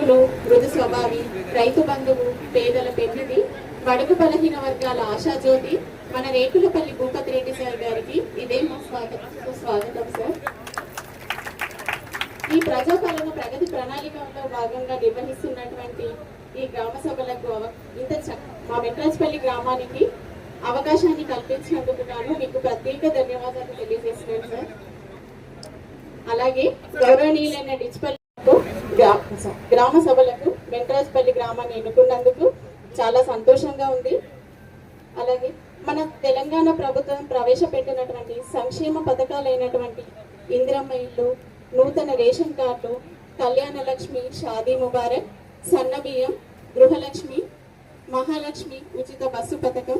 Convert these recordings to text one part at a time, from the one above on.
మృదు స్వభావి, రైతు బంధువు, పేదల పెన్నిధి, బడుగు బలహీన వర్గాల ఆశాజ్యోతి మన రేకులపల్లి భూపతి రెడ్డి సార్ గారికి ఇదే మా స్వాగతం సార్. ఈ ప్రజాపాలన ప్రగతి ప్రణాళికలో భాగంగా నిర్వహిస్తున్నటువంటి ఈ గ్రామ సభలకు మా మెట్రాజ్పల్లి గ్రామానికి అవకాశాన్ని కల్పించినందుకు గాను మీకు ప్రత్యేక ధన్యవాదాలు తెలియజేస్తున్నాను సార్. అలాగే గౌరవనీయులైన డిజిపల్ గ్రామ సభలకు మెట్రాజ్పల్లి గ్రామాన్ని ఎన్నుకున్నందుకు చాలా సంతోషంగా ఉంది. అలాగే మన తెలంగాణ ప్రభుత్వం ప్రవేశపెట్టినటువంటి సంక్షేమ పథకాలైనటువంటి ఇందిరమ్మ ఇల్లు, నూతన రేషన్ కార్డు, కళ్యాణ లక్ష్మి, షాదీ ముబారక్, సన్నబియ్యం, గృహలక్ష్మి, మహాలక్ష్మి ఉచిత బస్సు పథకం,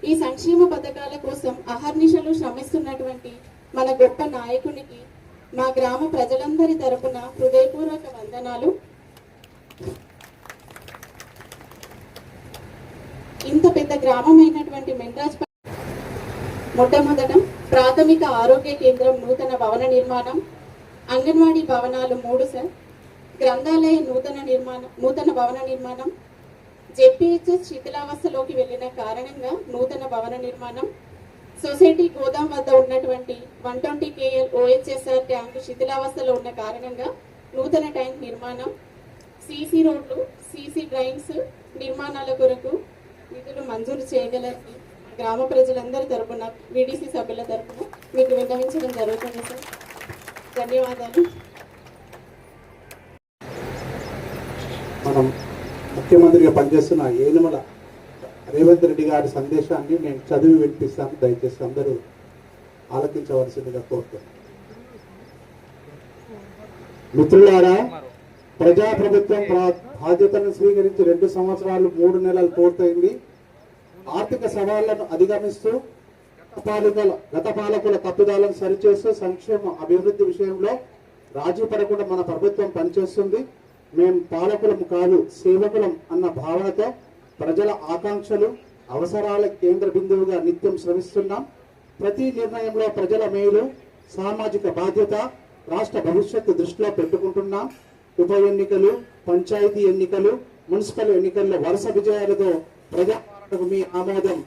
ఈ సంక్షేమ పథకాల కోసం అహర్నిశలు శ్రమిస్తున్నటువంటి మన గొప్ప నాయకునికి మా గ్రామ ప్రజలందరి తరపున హృదయపూర్వక వందనాలు. ఇంత పెద్ద గ్రామమైనటువంటి మెట్రాజ్పల్లి మొట్టమొదట ప్రాథమిక ఆరోగ్య కేంద్రం నూతన భవన నిర్మాణం, అంగన్వాడీ భవనాలు 3 సార్, గ్రంథాలయ నూతన భవన నిర్మాణం, జెడ్పీహెచ్ఎస్ శిథిలావస్థలోకి వెళ్లిన కారణంగా నూతన భవన నిర్మాణం, సొసైటీ గోదాం వద్ద ఉన్నటువంటి 120 KL OHSR ట్యాంకు శిథిలావస్థలో ఉన్న కారణంగా నూతన ట్యాంక్ నిర్మాణం, సీసీ రోడ్లు, సీసీ డ్రైన్స్ నిర్మాణాల కొరకు నిధులు మంజూరు చేయగలని గ్రామ ప్రజలందరి తరపున, వీడీసీ సభ్యుల తరపున మీకు విన్నవించడం జరుగుతుంది సార్. ధన్యవాదాలు. మనం ముఖ్యమంత్రిగా పనిచేస్తున్న ఏనుమల రేవంత్ రెడ్డి గారి సందేశాన్ని నేను చదివి వినిపిస్తాను. దయచేసి అందరూ ఆలకించవలసిందిగా కోరుతున్నాను. మిత్రులారా, ప్రజాప్రభుత్వం బాధ్యతను స్వీకరించి 2 సంవత్సరాలు 3 నెలలు పూర్తయింది. ఆర్థిక సవాళ్లను అధిగమిస్తూ గత పాలకుల తప్పిదాలను సరిచేస్తూ సంక్షేమ అభివృద్ధి విషయంలో రాజీ పడకుండా మన ప్రభుత్వం పనిచేస్తుంది. మేము పాలకులం కాదు, సేవకులం అన్న భావనతో ప్రజల ఆకాంక్షలు, అవసరాల కేంద్ర బిందువుగా నిత్యం శ్రమిస్తున్నాం. ప్రతి నిర్ణయంలో ప్రజల మేలు, సామాజిక బాధ్యత, రాష్ట్ర భవిష్యత్తు దృష్టిలో పెట్టుకుంటున్నాం. ఉప ఎన్నికలు, పంచాయతీ ఎన్నికలు, మున్సిపల్ ఎన్నికల్లో వరుస విజయాలతో ప్రజాపాలనకు మీ ఆమోదం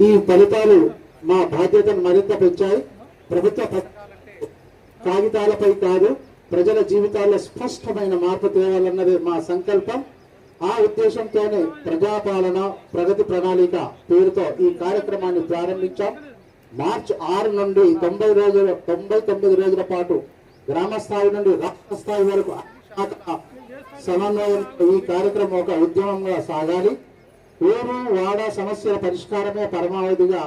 ఈ ఫలితాలు మా బాధ్యతను మరింత పెంచాయి. ప్రభుత్వ కాగితాలపై కాదు, ప్రజల జీవితాల్లో స్పష్టమైన మార్పు తేవాలన్నదే మా సంకల్పం. ఆ ఉద్దేశంతోనే ప్రజాపాలన ప్రగతి ప్రణాళిక పేరుతో ఈ కార్యక్రమాన్ని ప్రారంభించాం. మార్చి 6 నుండి 99 రోజుల పాటు గ్రామ స్థాయి నుండి రాష్ట్ర స్థాయి వరకు సమన్వయం ఈ కార్యక్రమం ఒక ఉద్యమంగా సాగాలి. ఊరు వాడ సమస్యల పరిష్కారమే పరమావధిగా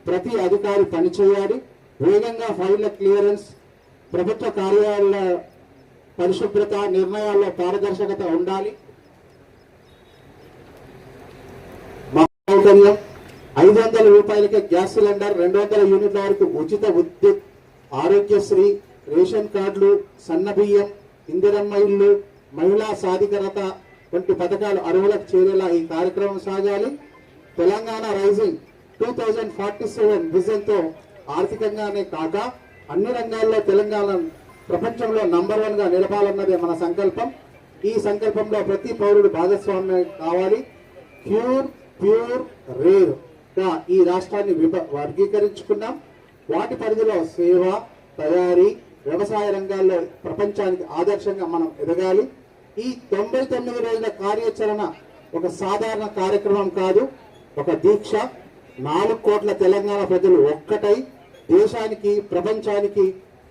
ప్రతి అధికారి పనిచేయాలి. వేగంగా ఫైళ్ల క్లియరెన్స్, ప్రభుత్వ కార్యాలయాల పరిశుభ్రత, నిర్ణయాల్లో పారదర్శకత ఉండాలి. 500 రూపాయలకే గ్యాస్ సిలిండర్, 200 యూనిట్ల వరకు ఉచిత విద్యుత్, ఆరోగ్యశ్రీ, రేషన్ కార్డులు, సన్నబియ్యం, ఇందిరమ్మ ఇల్లు, మహిళా సాధికారత వంటి పథకాలు అర్హులకు చేరేలా ఈ కార్యక్రమం సాగాలి. తెలంగాణ రైజింగ్ 2047 విజన్తో ఆర్థికంగానే కాక అన్ని రంగాల్లో తెలంగాణ ప్రపంచంలో నంబర్ 1 గా నిలపాలన్నదే మన సంకల్పం. ఈ సంకల్పంలో ప్రతి పౌరుడు భాగస్వామ్యం కావాలి. ప్యూర్ రేర్ గా ఈ రాష్ట్రాన్ని వర్గీకరించుకున్నాం. వాటి పరిధిలో సేవ, తయారీ, వ్యవసాయ రంగాల్లో ప్రపంచానికి ఆదర్శంగా మనం ఎదగాలి. ఈ 99 రోజుల కార్యాచరణ ఒక సాధారణ కార్యక్రమం కాదు, ఒక దీక్ష. 4 కోట్ల తెలంగాణ ప్రజలు ఒక్కటై దేశానికి, ప్రపంచానికి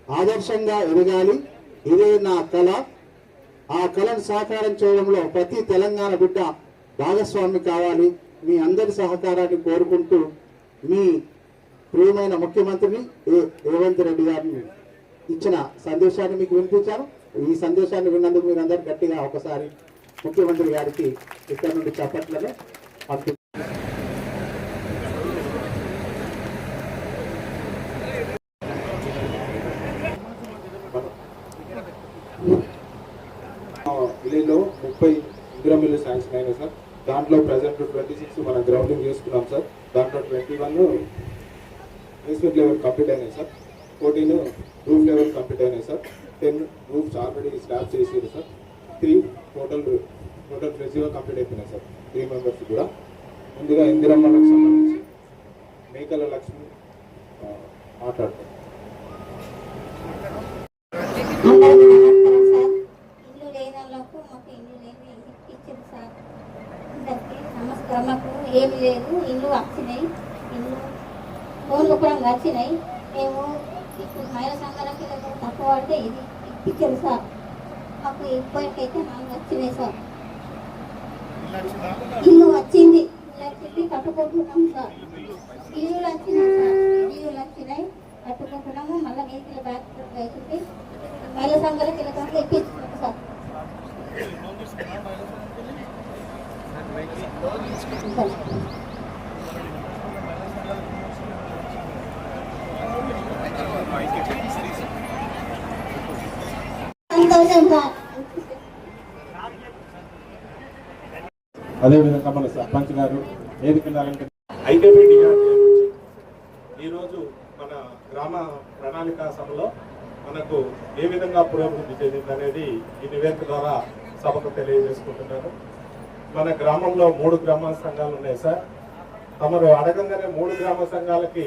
ఆదర్శంగా ఎదగాలి. ఇదే నా కళ. ఆ కళను సాకారం చేయడంలో ప్రతి తెలంగాణ బిడ్డ భాగస్వామి కావాలి. మీ అందరి సహకారాన్ని కోరుకుంటూ మీ ప్రియమైన ముఖ్యమంత్రిని రేవంత్ రెడ్డి గారిని ఇచ్చిన సందేశాన్ని మీకు వినిపించాను. ఈ సందేశాన్ని విన్నందుకు మీరు అందరు గట్టిగా ఒకసారి ముఖ్యమంత్రి గారికి ఇక్కడ నుండి చప్పట్లను విలేజ్లో 30 ఇందిరమిల్లు శాంక్షన్ అయినాయి సార్. దాంట్లో ప్రజెంట్ 26 మనం గ్రౌండింగ్ చేసుకున్నాం సార్. దాంట్లో 21 బేస్మెంట్ లెవెల్ కంప్లీట్ అయినాయి సార్. 14 రూఫ్ లెవెల్ కంప్లీట్ అయినాయి సార్. 10 రూఫ్స్ ఆల్రెడీ స్లాబ్ చేసారు సార్. 3 టోటల్ ఫ్లెక్సిబుల్ కంప్లీట్ అయిపోయినాయి సార్. 3 మెంబర్స్ కూడా. ముందుగా ఇందిరమ్మలకు సంబంధించి మేకల లక్ష్మి మాట్లాడతారు. అందరికీ నమస్కారం సార్. ఇల్లు లేని వాళ్ళకు మాకు ఇల్లు లేని ఇచ్చింది సార్. అందరికీ నమస్కారం. మాకు ఏమి లేదు, ఇల్లు వచ్చినాయి, ఇల్లు ఫోన్లు కూడా వచ్చినాయి. మేము ఇప్పుడు మహిళా సంఘాలకి తక్కువ అంటే ఇది ఇప్పించారు సార్. మాకు ఇప్పటికైతే 4 వచ్చినాయి సార్. ఇల్లు వచ్చింది, కట్టుకుంటున్నాం సార్. ఇల్లు వచ్చినాయి సార్, ఇల్లు వచ్చినాయి, కట్టుకుంటున్నాము. మళ్ళీ నీటిలో బ్యాక్ అవుతుంది. మహిళా సంఘాలకి ఇప్పించుకుంటాం సార్. సంతోషం సార్. అదేవిధంగా మన సర్పంచ్ గారు ఏదికిన్నారంటే ఐకేపీ ఈరోజు మన గ్రామ ప్రణాళిక సభలో మనకు ఏ విధంగా పురోభివృద్ధి చెందింది అనేది ఈ నివేదిక ద్వారా సభకు తెలియజేసుకుంటున్నాను. మన గ్రామంలో 3 గ్రామ సంఘాలు ఉన్నాయి సార్. తమరు అడగంగానే 3 గ్రామ సంఘాలకి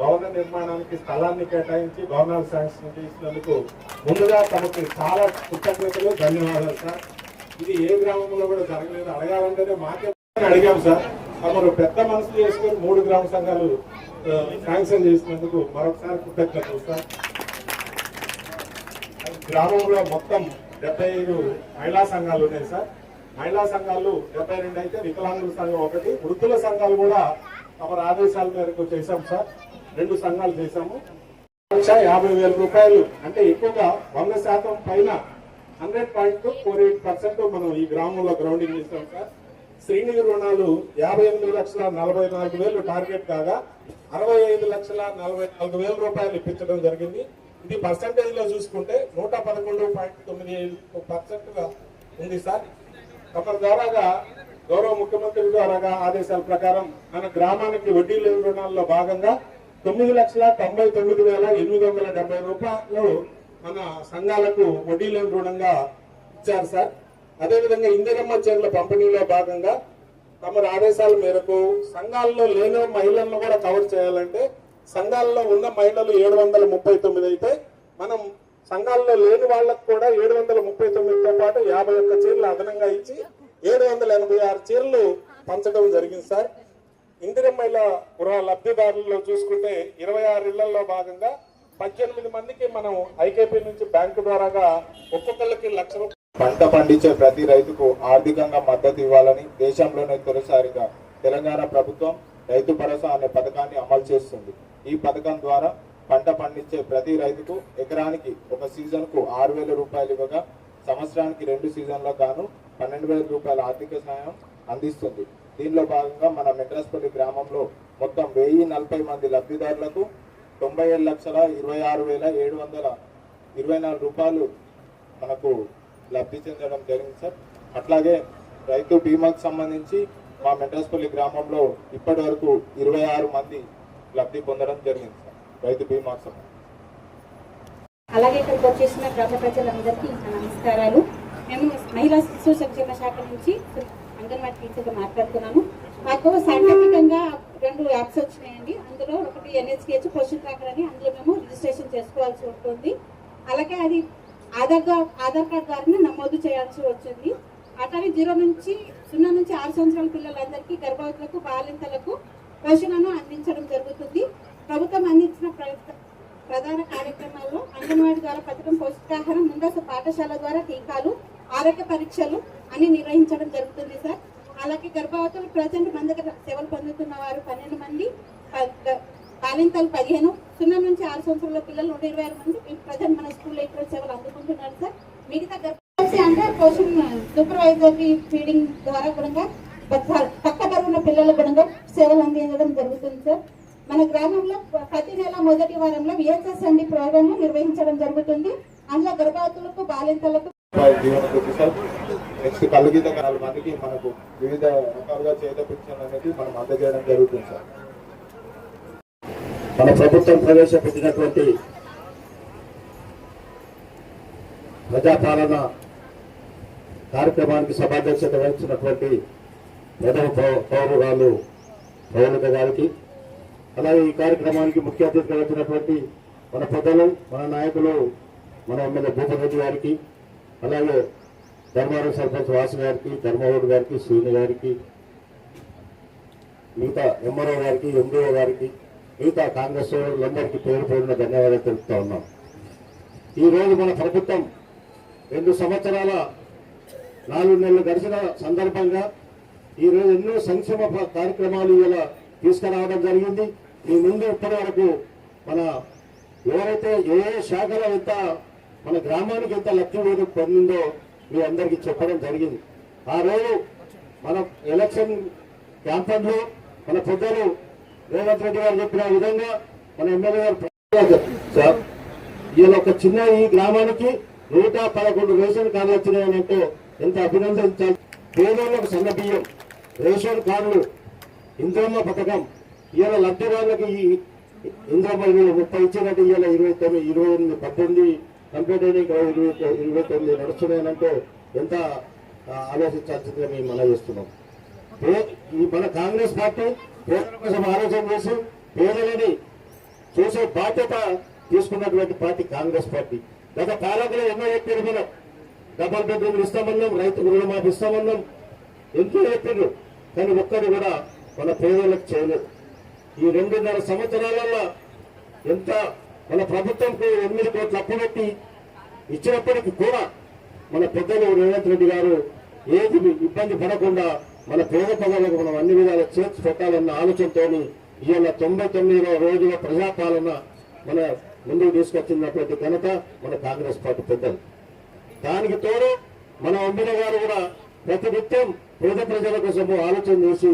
భవన నిర్మాణానికి స్థలాన్ని కేటాయించి భవనాలు శాంక్షన్ చేసినందుకు ముందుగా తమకు చాలా కృతజ్ఞతలు, ధన్యవాదాలు సార్. ఇది ఏ గ్రామంలో కూడా జరగలేదు. అడగాలంటేనే మాకే అడిగాం సార్. తమరు పెద్ద మనసులు చేసుకుని 3 గ్రామ సంఘాలు శాంక్షన్ చేసినందుకు మరొకసారి కృతజ్ఞతలు సార్. గ్రామంలో మొత్తం 75 మహిళా సంఘాలు ఉన్నాయి సార్. మహిళా సంఘాలు 72 అయితే వికలాంగుల సంఘం 1, వృద్ధుల సంఘాలు కూడా తమ ఆదేశాల మేరకు చేశాం సార్. 2 సంఘాలు చేశాము. 1,50,000 రూపాయలు అంటే ఎక్కువగా 100% పైన 100.48% మనం ఈ గ్రామంలో గ్రౌండింగ్ చేస్తాం సార్. శ్రీనిధి రుణాలు 58,44,000 టార్గెట్ కాగా 65,44,000 రూపాయలు ఇప్పించడం జరిగింది. ఇది పర్సంటేజ్ లో చూసుకుంటే 111.95% గా ఉంది సార్. తమ ద్వారాగా గౌరవ ముఖ్యమంత్రి ద్వారాగా ఆదేశాల ప్రకారం మన గ్రామానికి వడ్డీ లేని రుణాల్లో భాగంగా 9,99,870 రూపాయలు మన సంఘాలకు వడ్డీ లేని రుణంగా ఇచ్చారు సార్. అదేవిధంగా ఇందిరమ్మ చీరల పంపిణీలో భాగంగా తమ ఆదేశాల మేరకు సంఘాల్లో లేని మహిళలను కూడా కవర్ చేయాలంటే సంఘాల్లో ఉన్న మహిళలు 739 అయితే మనం సంఘాల్లో లేని వాళ్ళకు కూడా 739తో పాటు 51 చీరలు అదనంగా ఇచ్చి 786 చీరలు పంచడం జరిగింది సార్. ఇందిరమ్మ గృహ లబ్ధిదారుల్లో చూసుకుంటే 26 ఇళ్లలో భాగంగా 18 మందికి మనం ఐకేపీ నుంచి బ్యాంకు ద్వారాగా ఒక్కొక్కరికి 1,00,000 రూపాయలు. పంట పండించే ప్రతి రైతుకు ఆర్థికంగా మద్దతు ఇవ్వాలని దేశంలోనే తొలిసారిగా తెలంగాణ ప్రభుత్వం రైతు భరోసా అనే పథకాన్ని అమలు చేస్తుంది. ఈ పథకం ద్వారా పంట పండించే ప్రతి రైతుకు ఎకరానికి ఒక సీజన్ కు 6,000 రూపాయలు ఇవ్వగా సంవత్సరానికి 2 సీజన్లకు గాను 12,000 రూపాయల ఆర్థిక సహాయం అందిస్తుంది. దీనిలో భాగంగా మన మెట్రాస్పల్లి గ్రామంలో మొత్తం 1,040 మంది లబ్ధిదారులకు 97,26,724 రూపాయలు మనకు లబ్ధి చెందడం జరిగింది సార్. అట్లాగే రైతు బీమాకు సంబంధించి మా మెట్రాస్పల్లి గ్రామంలో ఇప్పటి వరకు 26 మంది లబ్ధి పొందడం జరిగింది సార్ రైతు బీమాకు సంబంధించి. అలాగే ఇక్కడికి వచ్చేసిన గ్రామ ప్రజలందరికీ నమస్కారాలు. మేము మహిళా శిశు సంక్షేమ శాఖ నుంచి అంగన్వాడీ టీచర్గా మాట్లాడుతున్నాను. మాకు సాంకేతికంగా 2 యాప్స్ వచ్చినాయండి. అందులో ఒకటి NHKH పోషన్ ట్రాకర్ అని, అందులో మేము రిజిస్ట్రేషన్ చేసుకోవాల్సి ఉంటుంది. అలాగే అది ఆధార్ కార్డ్ ద్వారానే నమోదు చేయాల్సి వచ్చింది. అట్లాగే 0 నుంచి 6 సంవత్సరాల పిల్లలందరికీ గర్భవతులకు, బాలింతలకు పోషణను అందించడం జరుగుతుంది. ప్రభుత్వం అందించిన ప్రధాన కార్యక్రమాల్లో అంగన్వాడీ ద్వారా పథకం, పౌష్టికాహారం, ముందస్తు పాఠశాల ద్వారా టీకాలు, ఆరోగ్య పరీక్షలు అన్ని నిర్వహించడం జరుగుతుంది సార్. అలాగే గర్భవతులు ప్రజెంట్ మన దగ్గర సేవలు పొందుతున్న వారు 12 మంది, బాలింతలు 15, 0 నుంచి 6 సంవత్సరాల పిల్లలు 126 మంది ప్రజెంట్ మన స్కూల్లో ఇక్కడ సేవలు అందుకుంటున్నారు సార్. మిగతా గర్భవతి అంటే పోషన్ సూపర్వైజర్ ఫీడింగ్ ద్వారా కూడా తక్కువ బరువున్న పిల్లల గుణంగా సేవలు అందించడం జరుగుతుంది సార్. మన గ్రామంలో ప్రతి నెల మొదటి వారంలో VHS అండి ప్రోగ్రామ్ నిర్వహించడం జరుగుతుంది. అందులో గర్భవతులకు, బాలింతలకు నెక్స్ట్ కలుగిత 4 మందికి మనకు వివిధ రకాలుగా చేత పింఛన్ అనేది మనం అందజేయడం జరుగుతుంది సార్. మన ప్రభుత్వం ప్రవేశపెట్టినటువంటి ప్రజాపాలన కార్యక్రమానికి సభాధ్యక్షత వహించినటువంటి ప్రథమ పౌరురాలు పౌర్ణిక గారికి, అలాగే ఈ కార్యక్రమానికి ముఖ్య అతిథిగా వచ్చినటువంటి మన పెద్దలు, మన నాయకులు, మన ఎమ్మెల్యే భూపరెడ్డి గారికి, అలాగే ధర్మవరం సర్పంచ్ వాసు గారికి, ధర్మవరం గారికి, శ్రీని గారికి, మిగతా ఎంఆర్ఓ గారికి, ఎండిఓ గారికి, మిగతా కాంగ్రెస్ సోదరులందరికీ పేరు పేరున ధన్యవాదాలు తెలుపుతా ఉన్నాం. ఈరోజు మన ప్రభుత్వం 2 సంవత్సరాల 4 నెలలు గడిచిన సందర్భంగా ఈరోజు ఎన్నో సంక్షేమ కార్యక్రమాలు ఇలా తీసుకురావడం జరిగింది. మీ ముందు ఇప్పటి వరకు మన ఎవరైతే ఏ శాఖలో ఎంత మన గ్రామానికి ఎంత లబ్ధి పొందిందో మీ అందరికీ చెప్పడం జరిగింది. ఆ రోజు మన ఎలక్షన్ క్యాంపెయిన్లో మన పెద్దలు రేవంత్ రెడ్డి గారు చెప్పిన విధంగా మన ఎమ్మెల్యే గారు సార్ ఇలా ఒక చిన్న ఈ గ్రామానికి 111 రేషన్ కార్డులు వచ్చినాయనంటే ఎంత అభినందించాలి. పేదోళ్ళకు సన్న బియ్యం, రేషన్ కార్డులు, ఇంద్రమ్మ పథకం, ఇవాళ లబ్ధిదారులకు ఈ ఇంద్రమ్మ 30 ఇచ్చినట్టు ఇవాళ 28 18 కంప్లీట్ అయినా 29 నడుస్తున్నాయనంటే ఎంత ఆలోచించాల్సిందిగా మేము మనం చేస్తున్నాం. ఈ మన కాంగ్రెస్ పార్టీ పేదల కోసం ఆలోచన చేసి పేదలని చూసే బాధ్యత తీసుకున్నటువంటి పార్టీ కాంగ్రెస్ పార్టీ. గత పాలకులు ఎన్నో చెప్పారు, మనం డబల్ బెడ్రూమ్లు ఇస్తామన్నాం, రైతు రుణమాఫీ ఇస్తామన్నాం, ఎంతో చెప్పారు. కానీ ఒక్కరు కూడా మన పేదలకు చేయలేదు. ఈ 2.5 సంవత్సరాలలో ఎంత మన ప్రభుత్వంకు 8 కోట్ల అప్పు పెట్టి ఇచ్చినప్పటికీ కూడా మన పెద్దలు రేవంత్ రెడ్డి గారు ఏది ఇబ్బంది పడకుండా మన పేద ప్రజలకు మనం అన్ని విధాలు చేర్చి పెట్టాలన్న ఆలోచనతో ఇవాళ 99వ రోజుల ప్రజాపాలన మన ముందుకు తీసుకొచ్చినటువంటి ఘనత మన కాంగ్రెస్ పార్టీ పెద్దలు. దానికి తోడు మన ఎమ్మెల్యే గారు కూడా ప్రతినిత్యం పేద ప్రజల కోసము ఆలోచన చేసి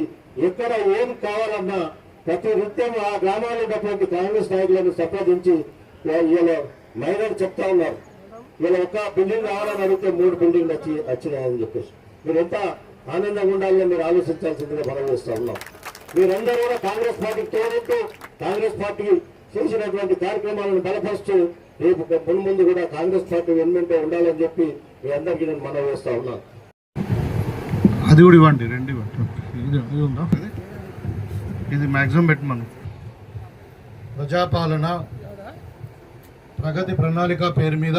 ఎక్కడ ఏం కావాలన్నా ప్రతినిత్యం ఆ గ్రామాల్లో ఉన్నటువంటి కాంగ్రెస్ నాయకులను సంప్రదించి ఇవాళ మైనర్ చెప్తా ఉన్నారు. ఇలా ఒక బిల్డింగ్ రావాలని అడిగితే 3 బిల్డింగ్లు వచ్చినాయని చెప్పేసి మీరు ఎంత ఆనందంగా ఉండాలని మీరు ఆలోచించాల్సిందిగా మనం చేస్తా ఉన్నాం. మీరందరూ కూడా కాంగ్రెస్ పార్టీకి తోడుంటూ కాంగ్రెస్ పార్టీ చేసినటువంటి కార్యక్రమాలను బలపరుస్తూ రేపు ముందు కూడా కాంగ్రెస్ పార్టీ వెన్నంటే ఉండాలని చెప్పి మీ అందరికీ నేను మనవి చేస్తా ఉన్నాను. అది కూడా ఇవ్వండి, 2 ఇవ్వండి. ఇది ఉందా, ఇది మ్యాక్సిమం పెట్టమను. ప్రజాపాలన ప్రగతి ప్రణాళిక పేరు మీద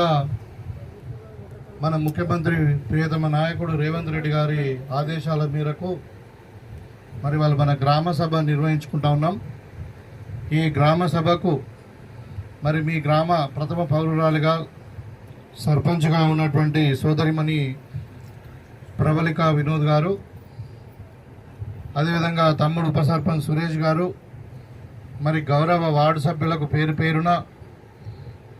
మన ముఖ్యమంత్రి ప్రియతమ నాయకుడు రేవంత్ రెడ్డి గారి ఆదేశాల మేరకు మరి వాళ్ళు మన గ్రామ సభ నిర్వహించుకుంటా ఉన్నాం. ఈ గ్రామ సభకు మరి మీ గ్రామ ప్రథమ పౌరురాలుగా సర్పంచ్గా ఉన్నటువంటి సోదరిమణి ప్రబలిక వినోద్ గారు, అదేవిధంగా తమ్ముడు ఉప సర్పంచ్ సురేష్ గారు, మరి గౌరవ వార్డు సభ్యులకు పేరు పేరున,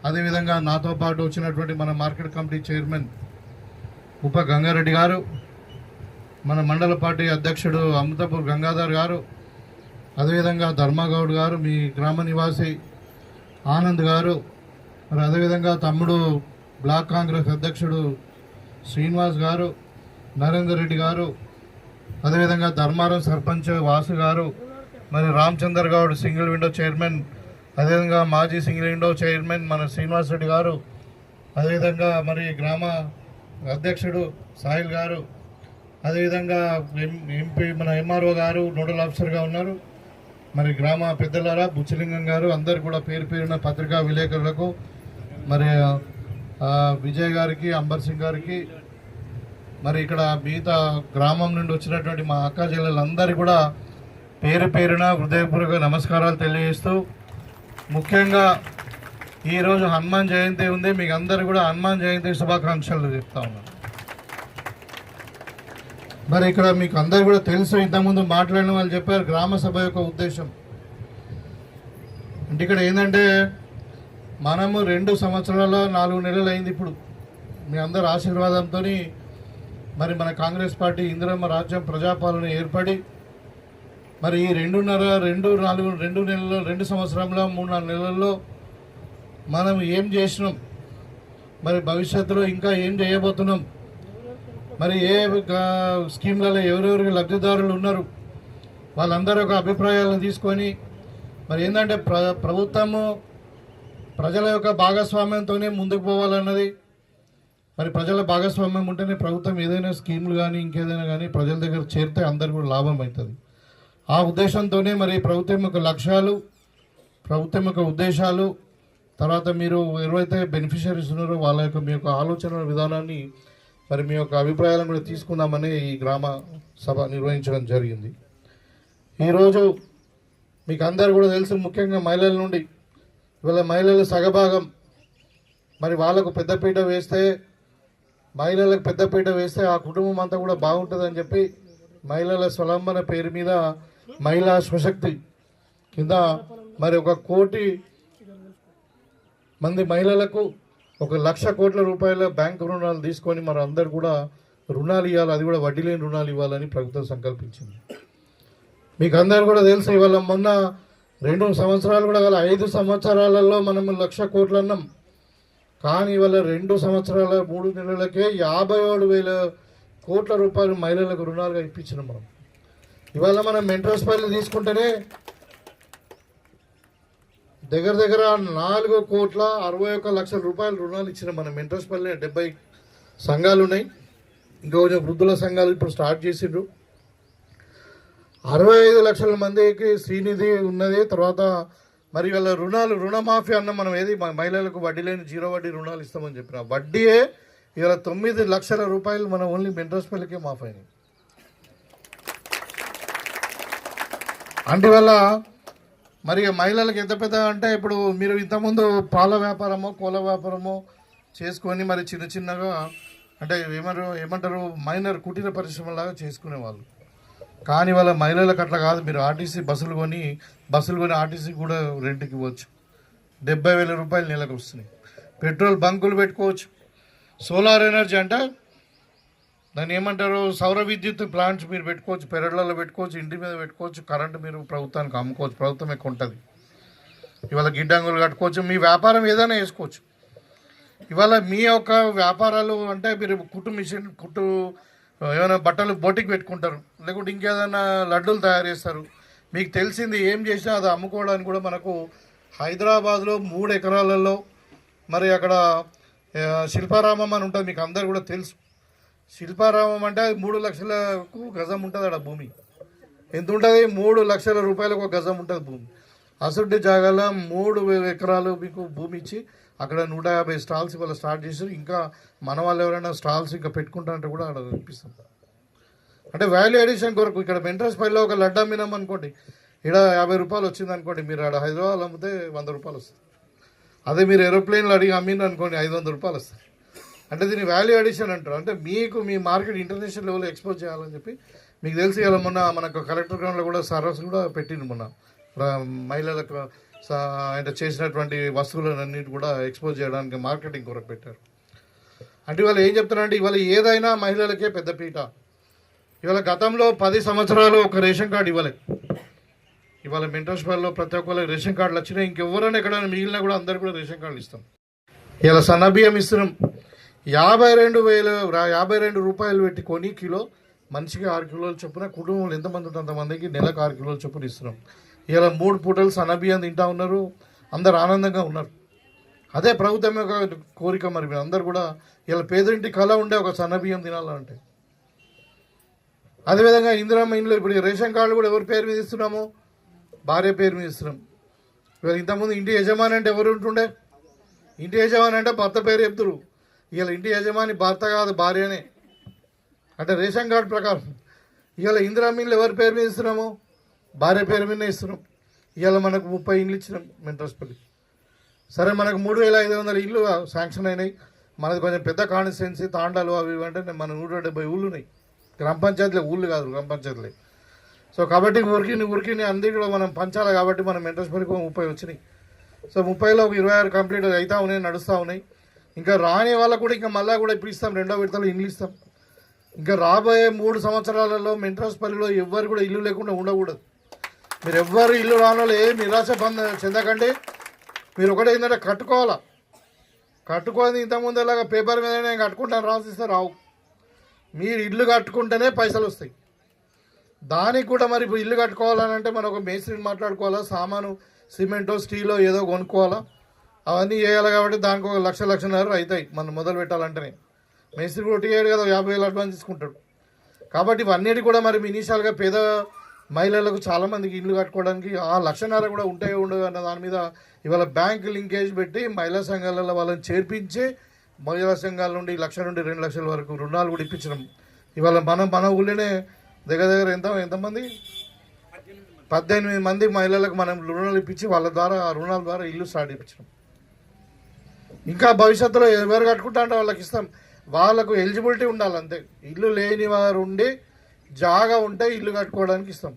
అదేవిధంగా నాతో పాటు వచ్చినటువంటి మన మార్కెట్ కమిటీ చైర్మన్ ఉప గంగారెడ్డి గారు, మన మండల పార్టీ అధ్యక్షుడు అమృతపూర్ గంగాధర్ గారు, అదేవిధంగా ధర్మగౌడ్ గారు, మీ గ్రామ నివాసి ఆనంద్ గారు, మరి అదేవిధంగా తమ్ముడు బ్లాక్ కాంగ్రెస్ అధ్యక్షుడు శ్రీనివాస్ గారు, నరేందర్ రెడ్డి గారు, అదేవిధంగా ధర్మారం సర్పంచ్ వాసు గారు, మరి Ramachandar Goud single window chairman, అదేవిధంగా మాజీ సింగిల్ విండో చైర్మన్ మన శ్రీనివాస్ రెడ్డి గారు, అదేవిధంగా మరి గ్రామ అధ్యక్షుడు సాహిల్ గారు, అదేవిధంగా ఎంపీ మన ఎంఆర్ఓ గారు నోడల్ ఆఫీసర్గా ఉన్నారు, మరి గ్రామ పెద్దలారా బుచ్చలింగం గారు, అందరు కూడా పేరు పేరున పత్రికా విలేకరులకు, మరి విజయ్ గారికి, అంబర్ సింగ్ గారికి, మరి ఇక్కడ మిగతా గ్రామం నుండి వచ్చినటువంటి మా అక్క చెల్లెలందరూ కూడా పేరు పేరున హృదయపూర్వక నమస్కారాలు తెలియజేస్తూ, ముఖ్యంగా ఈరోజు హనుమాన్ జయంతి ఉంది. మీకు అందరు కూడా హనుమాన్ జయంతి శుభాకాంక్షలు చెప్తా ఉన్నాను. మరి ఇక్కడ మీకు అందరు కూడా తెలుసు, ఇంతకుముందు మాట్లాడిన వాళ్ళు చెప్పారు గ్రామ సభ యొక్క ఉద్దేశం అంటే ఇక్కడ ఏంటంటే మనము 2 సంవత్సరాల 4 నెలలు అయింది. ఇప్పుడు మీ అందరు ఆశీర్వాదంతో మరి మన కాంగ్రెస్ పార్టీ ఇందిరమ్మ రాజ్యం ప్రజాపాలన ఏర్పడి మరి ఈ 2 నెలల్లో 2 సంవత్సరంలో 3-4 నెలల్లో మనం ఏం చేసినాం, మరి భవిష్యత్తులో ఇంకా ఏం చేయబోతున్నాం, మరి ఏ స్కీమ్లలో ఎవరెవరికి లబ్ధిదారులు ఉన్నారు వాళ్ళందరూ ఒక అభిప్రాయాలను తీసుకొని మరి ఏంటంటే ప్రభుత్వము ప్రజల యొక్క భాగస్వామ్యంతోనే ముందుకు పోవాలన్నది, మరి ప్రజల భాగస్వామ్యం ఉంటేనే ప్రభుత్వం ఏదైనా స్కీములు కానీ ఇంకేదైనా కానీ ప్రజల దగ్గర చేరితే అందరు కూడా లాభం అవుతుంది. ఆ ఉద్దేశంతోనే మరి ప్రభుత్వం యొక్క లక్ష్యాలు, ప్రభుత్వం యొక్క ఉద్దేశాలు, తర్వాత మీరు ఎవరైతే బెనిఫిషరీస్ ఉన్నారో వాళ్ళ యొక్క మీ యొక్క ఆలోచన విధానాన్ని మరి మీ యొక్క అభిప్రాయాలను కూడా తీసుకుందామని ఈ గ్రామ సభ నిర్వహించడం జరిగింది. ఈరోజు మీకు అందరు కూడా తెలుసు, ముఖ్యంగా మహిళల నుండి ఇవాళ మహిళల సగభాగం మరి వాళ్ళకు పెద్దపీట వేస్తే, మహిళలకు పెద్దపీట వేస్తే ఆ కుటుంబం అంతా కూడా బాగుంటుందని చెప్పి మహిళల స్వలంబన పేరు మీద మహిళా స్వశక్తి కింద మరి 1 కోటి మంది మహిళలకు 1,00,000 కోట్ల రూపాయల బ్యాంకు రుణాలు తీసుకొని మరి అందరు కూడా రుణాలు ఇవ్వాలి, అది కూడా వడ్డీ లేని రుణాలు ఇవ్వాలని ప్రభుత్వం సంకల్పించింది. మీకు అందరు కూడా తెలుసు, ఇవాళ మొన్న 2 సంవత్సరాలు కూడా 5 సంవత్సరాలలో మనం 1,00,000 కోట్లు అన్నాం. కానీ ఇవాళ 2 సంవత్సరాల 3 నెలలకే 57,000 కోట్ల రూపాయలు మహిళలకు రుణాలుగా ఇప్పించినాం మనం. ఇవాళ మనం మెంట్రోస్పైలు తీసుకుంటేనే దగ్గర 4,61,00,000 రూపాయల రుణాలు ఇచ్చిన మనం మెంట్రోస్పైలో 70 సంఘాలు ఉన్నాయి. ఇంకా కొంచెం వృద్ధుల సంఘాలు ఇప్పుడు స్టార్ట్ చేసిండ్రు. 65 లక్షల మందికి శ్రీనిధి ఉన్నది. తర్వాత మరి వాళ్ళ రుణమాఫీ అన్న మనం ఏది మహిళలకు వడ్డీ లేని 0 వడ్డీ రుణాలు ఇస్తామని చెప్పిన వడ్డీయే ఇవాళ 9 లక్షల రూపాయలు మన ఓన్లీ మెంట్రోస్పైలకే మాఫ్ అయినాయి. అంటే వల్ల మరి మహిళలకు ఎంత పెద్ద అంటే ఇప్పుడు మీరు ఇంతకుముందు పాల వ్యాపారమో కోళ్ళ వ్యాపారమో చేసుకొని మరి చిన్నగా అంటే ఏమంటారు మైనర్ కుటీర పరిశ్రమలాగా చేసుకునేవాళ్ళు. కానీ వాళ్ళ మహిళలకు అట్లా కాదు. మీరు ఆర్టీసీ బస్సులు కొని ఆర్టీసీ కూడా రెంట్కి ఇవ్వచ్చు. 70,000 రూపాయలు నెలకు వస్తున్నాయి. పెట్రోల్ బంకులు పెట్టుకోవచ్చు. సోలార్ ఎనర్జీ అంటే దాన్ని ఏమంటారు, సౌర విద్యుత్ ప్లాంట్స్ మీరు పెట్టుకోవచ్చు. పెరడ్లలో పెట్టుకోవచ్చు, ఇంటి మీద పెట్టుకోవచ్చు. కరెంటు మీరు ప్రభుత్వానికి అమ్ముకోవచ్చు, ప్రభుత్వం ఎక్కువ ఉంటుంది. ఇవాళ గిడ్డంగులు కట్టుకోవచ్చు. మీ వ్యాపారం ఏదైనా వేసుకోవచ్చు. ఇవాళ మీ యొక్క వ్యాపారాలు అంటే మీరు కుట్టు ఏమైనా బట్టలు బొటికి పెట్టుకుంటారు, లేకుంటే ఇంకేదైనా లడ్డూలు తయారు చేస్తారు. మీకు తెలిసింది ఏం చేసినా అది అమ్ముకోవడానికి కూడా మనకు హైదరాబాద్లో 3 ఎకరాలలో మరి అక్కడ శిల్పారామం అని ఉంటుంది. మీకు అందరు కూడా తెలుసు. శిల్పారామం అంటే 3 లక్షలకు గజం ఉంటుంది. అక్కడ భూమి ఎంత ఉంటుంది? 3 లక్షల రూపాయలకు ఒక గజం ఉంటుంది భూమి. అసలు జాగాలో 3 ఎకరాలు మీకు భూమి ఇచ్చి అక్కడ 150 స్టాల్స్ ఇవాళ స్టార్ట్ చేశారు. ఇంకా మన వాళ్ళు ఎవరైనా స్టాల్స్ ఇంకా పెట్టుకుంటారంటే కూడా అక్కడ కనిపిస్తుంది. అంటే వాల్యూ అడిషన్ కొరకు ఇక్కడ మెంట్రోస్పైలో ఒక లడ్డు అమ్మినాం అనుకోండి, ఇక్కడ 50 రూపాయలు వచ్చింది అనుకోండి, మీరు ఆడ హైదరాబాద్ అమ్మితే 100 రూపాయలు వస్తుంది. అదే మీరు ఏరోప్లేన్లో అడిగి అమ్మింది అనుకోండి 500 రూపాయలు వస్తుంది. అంటే దీన్ని వాల్యూ అడిషన్ అంటారు. అంటే మీకు మీ మార్కెట్ ఇంటర్నేషనల్ లెవెల్లో ఎక్స్పోజ్ చేయాలని చెప్పి మీకు తెలిసి ఇలా మొన్న మనకు కలెక్టర్ గ్రౌండ్లో కూడా సర్వస్ కూడా పెట్టింది. మొన్న మహిళలకు ఆయన చేసినటువంటి వస్తువులన్నిటి కూడా ఎక్స్పోజ్ చేయడానికి మార్కెటింగ్ కొరకు పెట్టారు. అంటే ఇవాళ ఏం చెప్తున్నారంటే ఇవాళ ఏదైనా మహిళలకే పెద్దపీట. ఇవాళ గతంలో 10 సంవత్సరాలు ఒక రేషన్ కార్డు ఇవ్వలేదు. ఇవాళ మెంట్రోస్పైలో ప్రతి ఒక్కరికి రేషన్ కార్డులు వచ్చినాయి. ఇంకెవరైనా ఎక్కడైనా మిగిలినా కూడా అందరు కూడా రేషన్ కార్డులు ఇస్తాం. ఇలా సన్నబియ్యం ఇస్తున్నాం. 52 రూపాయలు పెట్టి కొని కిలో, మనిషికి 6 కిలోల చొప్పున, కుటుంబంలో ఎంతమంది ఉంటే అంతమందికి నెలకు 6 కిలోల చొప్పున ఇస్తున్నాం. ఇలా 3 పూటలు సన్నబియ్యం తింటా ఉన్నారు. అందరు ఆనందంగా ఉన్నారు. అదే ప్రభుత్వం యొక్క కోరిక. మరి మీరు అందరు కూడా ఇలా పేదరింటి కళ ఉండే ఒక సన్నబియ్యం తినాలంటే. అదేవిధంగా ఇందిరమ్మ ఇంట్లో ఇప్పుడు రేషన్ కార్డులు కూడా ఎవరి పేరు మీద ఇస్తున్నాము? భార్య పేరు మీద ఇస్తున్నాం. ఇవాళ ఇంతకుముందు ఇంటి యజమాని అంటే ఎవరు ఉంటుండే? ఇంటి యజమాని అంటే భర్త పేరు చెప్తురు. ఇవాళ ఇంటి యజమాని భర్త కాదు, భార్యనే. అంటే రేషన్ కార్డు ప్రకారం ఇవాళ ఇందిరమ్మ ఇండ్లు ఎవరి పేరు మీద ఇస్తున్నాము? భార్య పేరు మీదనే ఇస్తున్నాం. ఇవాళ మనకు 30 ఇండ్లు ఇచ్చినాం మెంట్రోస్పల్లి. సరే, మనకు 3,500 ఇళ్ళు శాంక్షన్ అయినాయి. మనది కొంచెం పెద్ద కాన్స్టిట్యున్సీ, తాండాలు అవి అంటే మన 170 ఊళ్ళు ఉన్నాయి. గ్రామ పంచాయతీలే, ఊళ్ళు కాదు, గ్రామ పంచాయతీలే. సో కాబట్టి ఊరికి అందరి కూడా మనం పంచాలి. కాబట్టి మనం మెంట్రోస్పల్లికి 30 వచ్చినాయి. సో 30లో ఒక 26 కంప్లీట్ అవుతా ఉన్నాయి, నడుస్తూ ఉన్నాయి. ఇంకా రాని వాళ్ళకు కూడా ఇంకా మళ్ళీ కూడా ఇప్పుడు ఇస్తాం, 2వ విడతలో ఇండ్లు ఇస్తాం. ఇంకా రాబోయే 3 సంవత్సరాలలో మెంట్రోస్పల్లిలో ఎవ్వరు కూడా ఇల్లు లేకుండా ఉండకూడదు. మీరు ఎవ్వరు ఇల్లు రానోళ్ళు ఏ నిరాశ చెందకండి. మీరు ఒకటే ఏంటంటే కట్టుకోని ఇంతకుముందు ఎలాగా పేపర్ మీద నేను కట్టుకుంటాను రాసిస్తే రావు. మీరు ఇల్లు కట్టుకుంటేనే పైసలు వస్తాయి. దానికి కూడా మరి ఇప్పుడు ఇల్లు కట్టుకోవాలంటే మనం ఒక మేస్త్రిని మాట్లాడుకోవాలా, సామాను సిమెంటో స్టీలో ఏదో కొనుక్కోవాలా, అవన్నీ చేయాలి. కాబట్టి దానికి 1,00,000-1,50,000 అవుతాయి మనం మొదలు పెట్టాలంటేనే. మేస్త్రి కూడా టీఆర్ కదా 50,000 అడ్వాన్స్ తీసుకుంటాడు. కాబట్టి ఇవన్నిటి కూడా మరి ఇనీషియల్గా పేద మహిళలకు చాలామందికి ఇల్లు కట్టుకోవడానికి ఆ లక్షణాలు కూడా ఉంటాయో ఉండవు అన్న దాని మీద ఇవాళ బ్యాంక్ లింకేజ్ పెట్టి మహిళా సంఘాలలో వాళ్ళని చేర్పించి మహిళా సంఘాల నుండి 1,00,000 నుండి 2 లక్షల వరకు రుణాలు కూడా ఇప్పించినాం. ఇవాళ మన ఊళ్ళోనే దగ్గర ఎంతమంది 18 మంది మహిళలకు మనం రుణాలు ఇప్పించి వాళ్ళ ద్వారా ఆ రుణాల ద్వారా ఇల్లు స్టార్ట్ ఇప్పించినాం. ఇంకా భవిష్యత్తులో ఎవరు కట్టుకుంటా అంటే వాళ్ళకి ఇస్తాం. వాళ్ళకు ఎలిజిబిలిటీ ఉండాలి అంతే. ఇల్లు లేని వారు ఉండి జాగా ఉంటే ఇల్లు కట్టుకోవడానికి ఇస్తాం.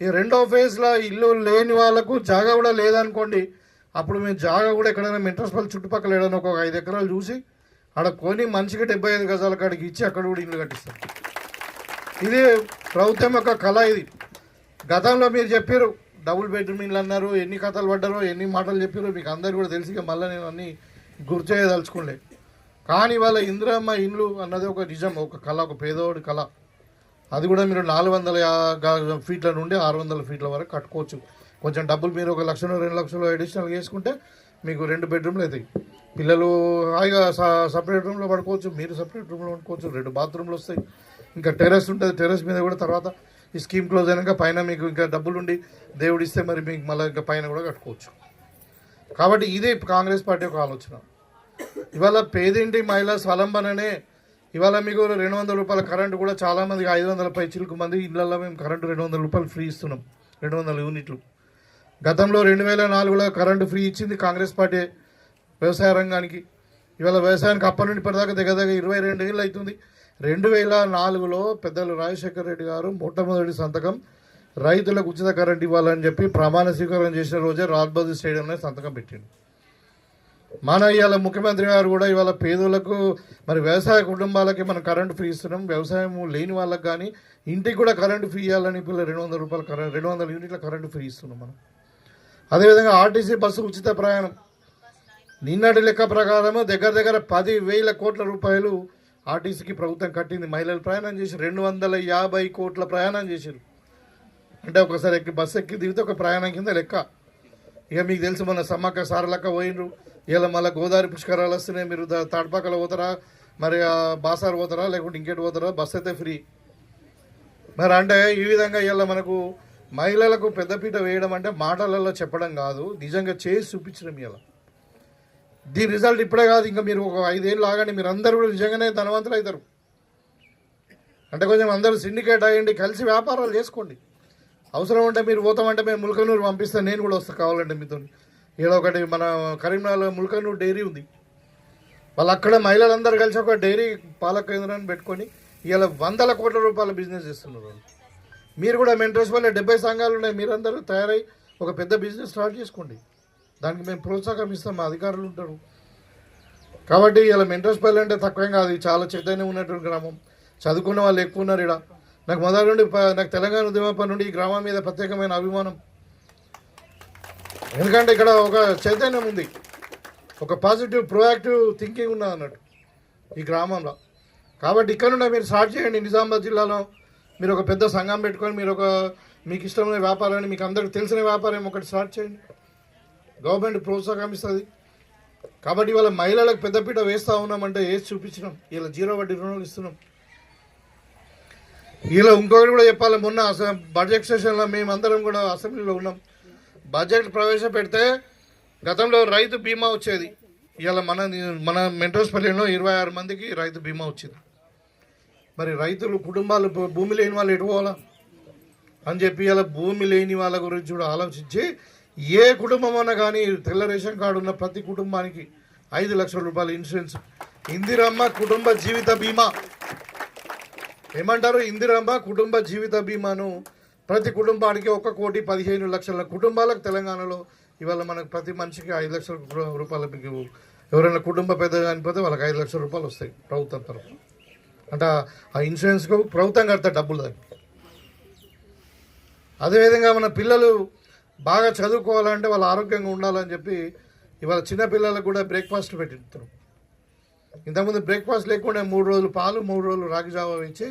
ఈ రెండో ఫేజ్లో ఇల్లు లేని వాళ్ళకు జాగా కూడా లేదనుకోండి, అప్పుడు మేము జాగా కూడా ఎక్కడైనా మెంట్రస్పల్లి చుట్టుపక్కల ఏదైనా ఒక 5 ఎకరాలు చూసి అక్కడ కొని మనిషికి 75 గజాల కాడికి ఇచ్చి అక్కడ కూడా ఇల్లు కట్టిస్తాం. ఇది ప్రభుత్వం యొక్క కళ. ఇది గతంలో మీరు చెప్పారు డబుల్ బెడ్రూమ్ ఇల్లు అన్నారు, ఎన్ని కథలు పడ్డారో ఎన్ని మాటలు చెప్పారో మీకు అందరు కూడా తెలిసి మళ్ళీ నేను అన్నీ గుర్తు చేయదలుచుకోలే. కానీ వాళ్ళ ఇందిరమ్మ ఇండ్లు అన్నది ఒక నిజం, ఒక కళ, ఒక పేదోడి కళ. అది కూడా మీరు 400 ఫీట్ల నుండి 600 ఫీట్ల వరకు కట్టుకోవచ్చు. కొంచెం డబ్బులు మీరు 1,00,000 2 లక్షలు అడిషనల్ చేసుకుంటే మీకు 2 బెడ్రూమ్లు అవుతాయి. పిల్లలు హాయిగా సపరేట్ రూమ్లో పడుకోవచ్చు, మీరు సపరేట్ రూమ్లో పడుకోవచ్చు, 2 బాత్రూమ్లు వస్తాయి. ఇంకా టెర్రస్ ఉంటుంది, టెర్రస్ మీద కూడా తర్వాత ఈ స్కీమ్ క్లోజ్ అయినాక పైన మీకు ఇంకా డబ్బులుండి దేవుడు ఇస్తే మరి మీకు మళ్ళీ ఇంకా పైన కూడా కట్టుకోవచ్చు. కాబట్టి ఇదే కాంగ్రెస్ పార్టీ యొక్క ఆలోచన. ఇవాళ పేదింటి మహిళా స్వలంబననే ఇవాళ మీకు 200 రూపాయల కరెంటు కూడా చాలామందికి 500 పై చిలుకు మంది ఇళ్లలో మేము కరెంటు 200 రూపాయలు ఫ్రీ ఇస్తున్నాం, 200 యూనిట్లు. గతంలో 2004లో కరెంటు ఫ్రీ ఇచ్చింది కాంగ్రెస్ పార్టీ వ్యవసాయ రంగానికి. ఇవాళ వ్యవసాయానికి అప్పటి నుండి ఇప్పటిదాకా దగ్గర 22 ఏళ్ళు అవుతుంది. 2004లో పెద్దలు రాజశేఖర రెడ్డి గారు మొట్టమొదటి సంతకం రైతులకు ఉచిత కరెంట్ ఇవ్వాలని చెప్పి ప్రమాణ స్వీకారం చేసిన రోజే రాజ్బౌద్ స్టేడియంలో సంతకం పెట్టిండు. మన ఇవాళ ముఖ్యమంత్రి గారు కూడా ఇవాళ పేదలకు మరి వ్యవసాయ కుటుంబాలకి మనం కరెంటు ఫ్రీ ఇస్తున్నాం. వ్యవసాయం లేని వాళ్ళకి కానీ ఇంటికి కూడా కరెంటు ఫ్రీ ఇవ్వాలని పిల్లలు 200 రూపాయల కరెంట్ 200 యూనిట్ల కరెంటు ఫ్రీ ఇస్తున్నాం మనం. అదేవిధంగా ఆర్టీసీ బస్సు ఉచిత ప్రయాణం నిన్నటి లెక్క ప్రకారం దగ్గర 10,000 కోట్ల రూపాయలు ఆర్టీసీకి ప్రభుత్వం కట్టింది. మహిళలు ప్రయాణం చేసి 250 కోట్ల ప్రయాణం చేశారు. అంటే ఒకసారి బస్సు ఎక్కి దిగితే ఒక ప్రయాణం కింద లెక్క. ఇక మీకు తెలుసు మొన్న సమ్మక్క సారలక్క పోయినరు, ఇలా మళ్ళీ గోదావరి పుష్కరాలు వస్తున్నాయి. మీరు తాడ్పాకలో పోతారా, మరి బాసారు పోతారా, లేకుంటే ఇంకేటి పోతారా, బస్సు అయితే ఫ్రీ. మరి అంటే ఈ విధంగా ఇలా మనకు మహిళలకు పెద్దపీట వేయడం అంటే మాటలలో చెప్పడం కాదు, నిజంగా చేసి చూపించడం. ఇలా దీని రిజల్ట్ ఇప్పుడే కాదు, ఇంకా మీరు ఒక 5 ఏళ్ళు ఆగండి, మీరు అందరూ కూడా నిజంగానే ధనవంతులు అవుతారు. అంటే కొంచెం అందరూ సిండికేట్ అయ్యండి, కలిసి వ్యాపారాలు చేసుకోండి. అవసరం ఉంటే మీరు పోతామంటే మేము ముల్కనూరు పంపిస్తాను, నేను కూడా వస్తాను కావాలంటే మీతో. ఏదో ఒకటి మన కరీంనగర్లో ముల్కనూరు డైరీ ఉంది, వాళ్ళు అక్కడ మహిళలందరూ కలిసి ఒక డైరీ పాల కేంద్రాన్ని పెట్టుకొని ఇలా 100 కోట్ల రూపాయల బిజినెస్ చేస్తున్నారు. మీరు కూడా మెంటర్స్ వల్ల 70 సంఘాలు ఉన్నాయి, మీరందరూ తయారై ఒక పెద్ద బిజినెస్ స్టార్ట్ చేసుకోండి. దానికి మేము ప్రోత్సాహం ఇస్తాం, మా అధికారులు ఉంటారు. కాబట్టి ఇలా మెంటర్స్ పల్లి అంటే తక్కువేం కాదు, చాలా చైతన్యం ఉన్నటువంటి గ్రామం, చదువుకున్న వాళ్ళు ఎక్కువ ఉన్నారు ఇక్కడ. నాకు మొదటి నుండి నాకు తెలంగాణ ఉద్యమం నుండి ఈ గ్రామం మీద ప్రత్యేకమైన అభిమానం. ఎందుకంటే ఇక్కడ ఒక చైతన్యం ఉంది, ఒక పాజిటివ్ ప్రోయాక్టివ్ థింకింగ్ ఉన్నది అన్నట్టు ఈ గ్రామంలో. కాబట్టి ఇక్కడ నుండి మీరు స్టార్ట్ చేయండి. నిజామాబాద్ జిల్లాలో మీరు ఒక పెద్ద సంఘం పెట్టుకొని మీరు మీకు ఇష్టమైన వ్యాపారాన్ని, మీకు అందరికి తెలిసిన వ్యాపారం ఒకటి స్టార్ట్ చేయండి. గవర్నమెంట్ ప్రోత్సాహం ఇస్తుంది. కాబట్టి ఇవాళ మహిళలకు పెద్దపీట వేస్తూ ఉన్నామంటే వేసి చూపించినాం. ఇలా 0 వడ్డీ రుణాలు ఇస్తున్నాం. ఇలా ఇంకొకటి కూడా చెప్పాలి, మొన్న బడ్జెట్ సెషన్లో మేమందరం కూడా అసెంబ్లీలో ఉన్నాం. బడ్జెట్ ప్రవేశపెడితే గతంలో రైతు బీమా వచ్చేది. ఇవాళ మన మెంటోస్పల్లిలో 26 మందికి రైతు బీమా వచ్చింది. మరి రైతులు కుటుంబాలు భూమి లేని వాళ్ళు ఎటు పోవాలా అని చెప్పి ఇలా భూమి లేని వాళ్ళ గురించి కూడా ఆలోచించి ఏ కుటుంబం అన్నా కానీ తెల్ల రేషన్ కార్డు ఉన్న ప్రతి కుటుంబానికి 5 లక్షల రూపాయల ఇన్సూరెన్స్. ఇందిరమ్మ కుటుంబ జీవిత బీమా ఏమంటారు, ఇందిరమ్మ కుటుంబ జీవిత బీమాను ప్రతి కుటుంబానికి 1,15,00,000 కుటుంబాలకు తెలంగాణలో ఇవాళ మనకు ప్రతి మనిషికి 5 లక్షల రూపాయల మీకు ఎవరైనా కుటుంబ పెద్ద చనిపోతే వాళ్ళకి 5 లక్షల రూపాయలు వస్తాయి ప్రభుత్వం తరఫున. అంటే ఆ ఇన్సూరెన్స్కు ప్రభుత్వం కడతారు డబ్బులు దానికి. అదేవిధంగా మన పిల్లలు బాగా చదువుకోవాలంటే వాళ్ళు ఆరోగ్యంగా ఉండాలని చెప్పి ఇవాళ చిన్నపిల్లలకు కూడా బ్రేక్ఫాస్ట్ పెట్టిస్తారు. ఇంతకుముందు బ్రేక్ఫాస్ట్ లేకుండా 3 రోజులు పాలు 3 రోజులు రాగి జావా ఇచ్చి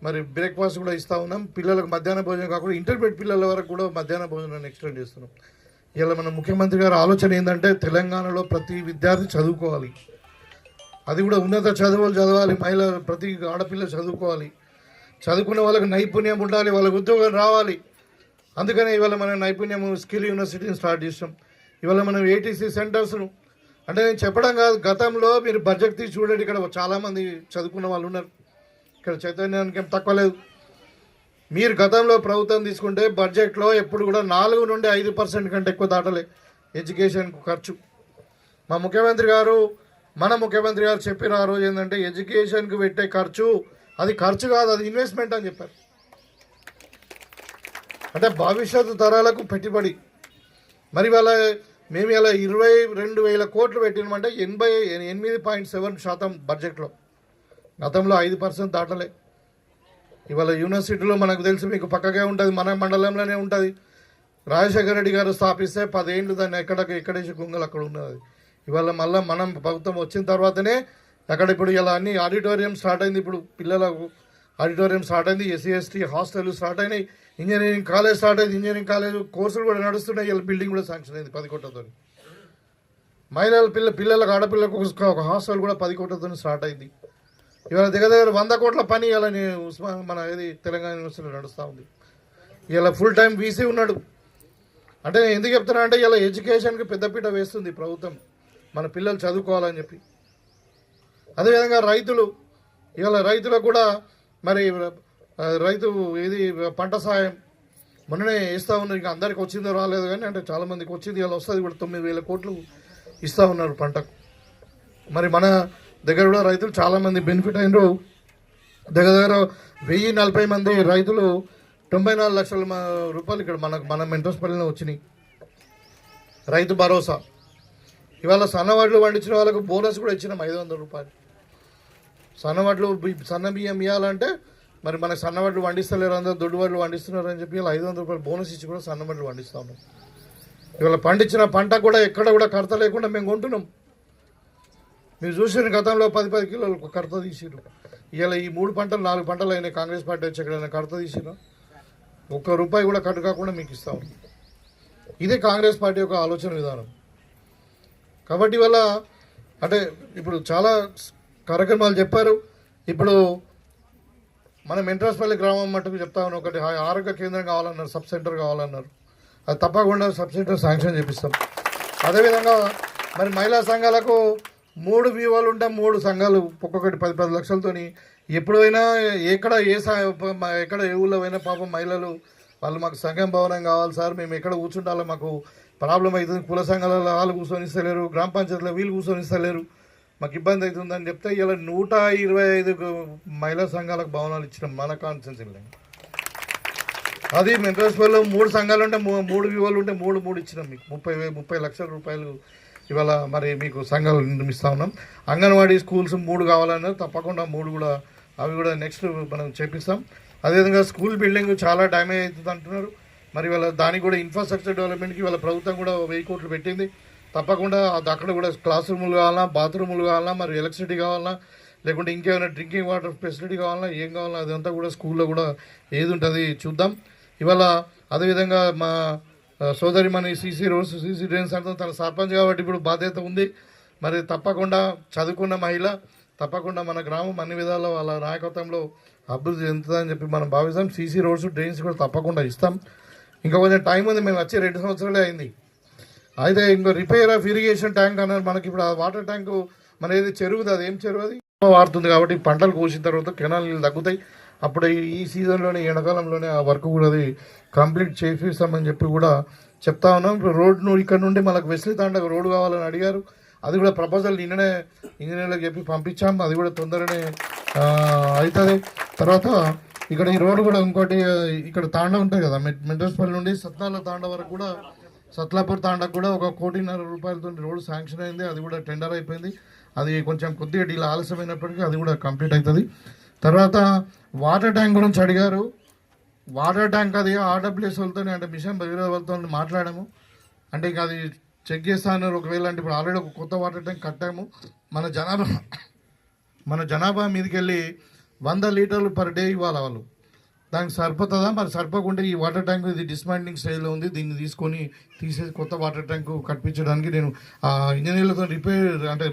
మరి బ్రేక్ఫాస్ట్ కూడా ఇస్తూ ఉన్నాం. పిల్లలకు మధ్యాహ్న భోజనం కాకుండా ఇంటర్మీడియట్ పిల్లల వరకు కూడా మధ్యాహ్న భోజనాన్ని ఎక్స్టెండ్ చేస్తున్నాం. ఇలా మన ముఖ్యమంత్రి గారి ఆలోచన ఏంటంటే తెలంగాణలో ప్రతి విద్యార్థి చదువుకోవాలి. అది కూడా ఉన్నత చదువులు చదవాలి, మహిళ ప్రతి ఆడపిల్ల చదువుకోవాలి, చదువుకున్న వాళ్ళకి నైపుణ్యం ఉండాలి, వాళ్ళకి ఉద్యోగం రావాలి. అందుకనే ఇవాళ మనం నైపుణ్యం స్కిల్ యూనివర్సిటీని స్టార్ట్ చేసాం. ఇవాళ మనం ఏటీసీ సెంటర్స్ను, అంటే నేను చెప్పడం కాదు, గతంలో మీరు బడ్జెట్ తీసి చూడండి, ఇక్కడ చాలామంది చదువుకున్న వాళ్ళు ఉన్నారు, ఇక్కడ చైతన్యానికి ఏం తక్కువ లేదు. మీరు గతంలో ప్రభుత్వం తీసుకుంటే బడ్జెట్లో ఎప్పుడు కూడా 4 నుండి 5% కంటే ఎక్కువ దాటలే ఎడ్యుకేషన్కు ఖర్చు. మన ముఖ్యమంత్రి గారు చెప్పిన ఆ రోజు ఏంటంటే ఎడ్యుకేషన్కి పెట్టే ఖర్చు అది ఖర్చు కాదు, అది ఇన్వెస్ట్మెంట్ అని చెప్పారు. అంటే భవిష్యత్తు తరాలకు పెట్టుబడి. మరి వాళ్ళ మేము ఇలా 22,000 కోట్లు పెట్టినామంటే 88.7% బడ్జెట్లో. గతంలో 5% దాటలే. ఇవాళ యూనివర్సిటీలో మనకు తెలిసి మీకు పక్కగా ఉంటుంది, మన మండలంలోనే ఉంటుంది. రాజశేఖర రెడ్డి గారు స్థాపిస్తే 10 ఏళ్ళు దాన్ని ఎక్కడేసి కుంగలు అక్కడ ఉన్నది. ఇవాళ మళ్ళీ మనం ప్రభుత్వం వచ్చిన తర్వాతనే అక్కడ ఇప్పుడు ఇలా అన్ని ఆడిటోరియం స్టార్ట్ అయింది, ఇప్పుడు పిల్లలకు ఆడిటోరియం స్టార్ట్ అయింది, ఎస్సీ ఎస్టీ హాస్టల్ స్టార్ట్ అయినాయి, ఇంజనీరింగ్ కాలేజ్ స్టార్ట్ అయింది, ఇంజనీరింగ్ కాలేజ్ కోర్సులు కూడా నడుస్తున్నాయి. ఇలా బిల్డింగ్ కూడా శాంక్షన్ అయింది 10 కోట్లతో. మహిళల పిల్లలకు ఆడపిల్లలకు ఒక హాస్టల్ కూడా 10 కోట్లతో స్టార్ట్ అయింది. ఇవాళ దగ్గర 100 కోట్ల పని ఇలా మన తెలంగాణ యూనివర్సిటీలో నడుస్తూ ఉంది. ఇలా ఫుల్ టైం వీసీ ఉన్నాడు. అంటే నేను ఎందుకు చెప్తున్నా అంటే ఇలా ఎడ్యుకేషన్కి పెద్దపీట వేస్తుంది ప్రభుత్వం, మన పిల్లలు చదువుకోవాలని చెప్పి. అదేవిధంగా రైతులు, ఇవాళ రైతులకు కూడా మరి రైతు పంట సాయం మొన్ననే ఇస్తూ ఉన్నారు. ఇంకా అందరికి వచ్చిందో రాలేదు కానీ అంటే చాలామందికి వచ్చింది, ఇలా వస్తుంది కూడా. 9,000 కోట్లు ఇస్తూ ఉన్నారు పంటకు. మరి మన దగ్గర కూడా రైతులు చాలామంది బెనిఫిట్ అయినరు. దగ్గర 1,040 మంది రైతులు 94 లక్షల రూపాయలు ఇక్కడ మన మెంటోస్పల్లిలో వచ్చినాయి. రైతు భరోసా. ఇవాళ సన్నవడ్లు పండించిన వాళ్ళకు బోనస్ కూడా ఇచ్చినాం 500 రూపాయలు. సన్నవడ్లు సన్న బియ్యం ఇవ్వాలంటే మరి మనకు సన్నవడ్లు వండిస్తలేరు, అందరూ దొడ్డు వడ్లు వండిస్తున్నారు అని చెప్పి ఇలా 500 రూపాయలు బోనస్ ఇచ్చి కూడా సన్నవడ్లు వండిస్తూ ఉన్నాం. ఇవాళ పండించిన పంట కూడా ఎక్కడ కూడా కడత లేకుండా మేము కొంటున్నాం. మీరు చూసిన గతంలో 10 కిలోలు కడత తీసిరు. ఇవాళ ఈ 3 పంటలు 4 పంటలు అయినాయి కాంగ్రెస్ పార్టీ వచ్చి ఎక్కడైనా కడత తీసినా ₹1 కూడా కట్టు కాకుండా మీకు ఇస్తా ఉన్నాం. ఇదే కాంగ్రెస్ పార్టీ యొక్క ఆలోచన విధానం. కాబట్టి వల్ల అంటే ఇప్పుడు చాలా కార్యక్రమాలు చెప్పారు. ఇప్పుడు మన మెంట్రాస్పల్లి గ్రామం మట్టుకు చెప్తా ఉన్నాం, ఒకటి ఆరోగ్య కేంద్రం కావాలన్నారు, సబ్ సెంటర్ కావాలన్నారు. అది తప్పకుండా సబ్ సెంటర్ శాంక్షన్ చేపిస్తాం. అదేవిధంగా మరి మహిళా సంఘాలకు 3 వివోలు ఉంటాం, 3 సంఘాలు ఒక్కొక్కటి 10 లక్షలతోని. ఎప్పుడైనా ఎక్కడ ఏ ఊళ్ళో అయినా పాపం మహిళలు వాళ్ళు మాకు సంఘం భవనం కావాలి సార్, మేము ఎక్కడ కూర్చుంటాలో మాకు ప్రాబ్లం అవుతుంది, కుల సంఘాలలో వాళ్ళు కూర్చొని ఇస్తలేరు, గ్రామ పంచాయతీలో వీళ్ళు కూర్చొని ఇస్తలేరు, మాకు ఇబ్బంది అవుతుందని చెప్తే ఇలా 125 మహిళా సంఘాలకు భవనాలు ఇచ్చినాం మన కాన్స్టిట్యున్సీలో. అది మెంట్రాస్పల్లిలో 3 సంఘాలు ఉంటే 3 వివోలు ఉంటే 3 ఇచ్చినాం మీకు 30 లక్షల రూపాయలు ఇవాళ మరి మీకు సంఘాలు నిర్మిస్తూ ఉన్నాం. అంగన్వాడీ స్కూల్స్ 3 కావాలన్నారు, తప్పకుండా 3 కూడా అవి కూడా నెక్స్ట్ మనం చేపిస్తాం. అదేవిధంగా స్కూల్ బిల్డింగ్ చాలా డ్యామేజ్ అవుతుంది అంటున్నారు. మరి వాళ్ళ దానికి కూడా ఇన్ఫ్రాస్ట్రక్చర్ డెవలప్మెంట్కి వాళ్ళ ప్రభుత్వం కూడా 1000 కోట్లు పెట్టింది. తప్పకుండా అక్కడ కూడా క్లాస్ రూములు కావాలన్నా, బాత్రూములు కావాలన్నా, మరి ఎలక్ట్రిసిటీ కావాలన్నా, లేకుంటే ఇంకేమైనా డ్రింకింగ్ వాటర్ ఫెసిలిటీ కావాలన్నా, ఏం కావాలన్నా అదంతా కూడా స్కూల్లో కూడా ఏది ఉంటుంది చూద్దాం. ఇవాళ అదేవిధంగా మా సోదరి మన సీసీ రోడ్స్ సీసీ డ్రైన్స్ అంటే తన సర్పంచ్ కాబట్టి ఇప్పుడు బాధ్యత ఉంది. మరి తప్పకుండా చదువుకున్న మహిళ తప్పకుండా మన గ్రామం అన్ని విధాల్లో వాళ్ళ నాయకత్వంలో అభివృద్ధి చెందుతుందని చెప్పి మనం భావిస్తాం. సీసీ రోడ్స్ డ్రైన్స్ కూడా తప్పకుండా ఇస్తాం. ఇంకా కొంచెం టైం ఉంది, మేము వచ్చి 2 సంవత్సరాలే అయింది. అయితే ఇంకో రిపేర్ ఆఫ్ ఇరిగేషన్ ట్యాంక్ అన్నారు. మనకి ఇప్పుడు ఆ వాటర్ ట్యాంకు మన ఏది చెరువుది, అది ఏం చెరువు అది వాడుతుంది కాబట్టి పంటలు కోసిన తర్వాత కెనాల్ నీళ్ళు తగ్గుతాయి. అప్పుడు ఈ సీజన్లోనే ఎండాకాలంలోనే ఆ వర్క్ కూడా అది కంప్లీట్ చేపిస్తామని చెప్పి కూడా చెప్తా ఉన్నాం. ఇప్పుడు రోడ్ను ఇక్కడ నుండి మనకు వెస్లీ తాండకు రోడ్డు కావాలని అడిగారు. అది కూడా ప్రపోజల్ నిన్ననే ఇంజనీర్లకు చెప్పి పంపించాం. అది కూడా తొందరనే అవుతుంది. తర్వాత ఇక్కడ ఈ రోడ్డు కూడా ఇంకోటి ఇక్కడ తాండ ఉంటుంది కదా, మెంటోస్పల్లి నుండి సత్నాల తాండ వరకు కూడా సత్లాపూర్ తాండకు కూడా ₹1.5 కోటి రోడ్డు శాంక్షన్ అయింది. అది కూడా టెండర్ అయిపోయింది. అది కొంచెం కొద్దిగా డీల్ ఆలస్యమైనప్పటికీ అది కూడా కంప్లీట్ అవుతుంది. తర్వాత వాటర్ ట్యాంక్ గురించి అడిగారు. వాటర్ ట్యాంక్ అది ఆర్డబ్ల్యూఎస్ వాళ్ళతో అంటే మిషన్ భగీరథ వాళ్ళతో మాట్లాడాము. అంటే ఇంకా అది చెక్ చేస్తా అన్నారు. ఒకవేళ అంటే ఇప్పుడు ఆల్రెడీ ఒక కొత్త వాటర్ ట్యాంక్ కట్టాము. మన జనాభా మీదకి వెళ్ళి 100 లీటర్లు పర్ డే ఇవ్వాలి వాళ్ళు. దానికి సరిపోతుందా? మరి సరిపోకుంటే ఈ వాటర్ ట్యాంక్ ఇది డిస్మాండ్లింగ్ స్టేజ్లో ఉంది. దీన్ని తీసుకొని తీసేసి కొత్త వాటర్ ట్యాంక్ కట్టించడానికి నేను ఇంజనీర్లతో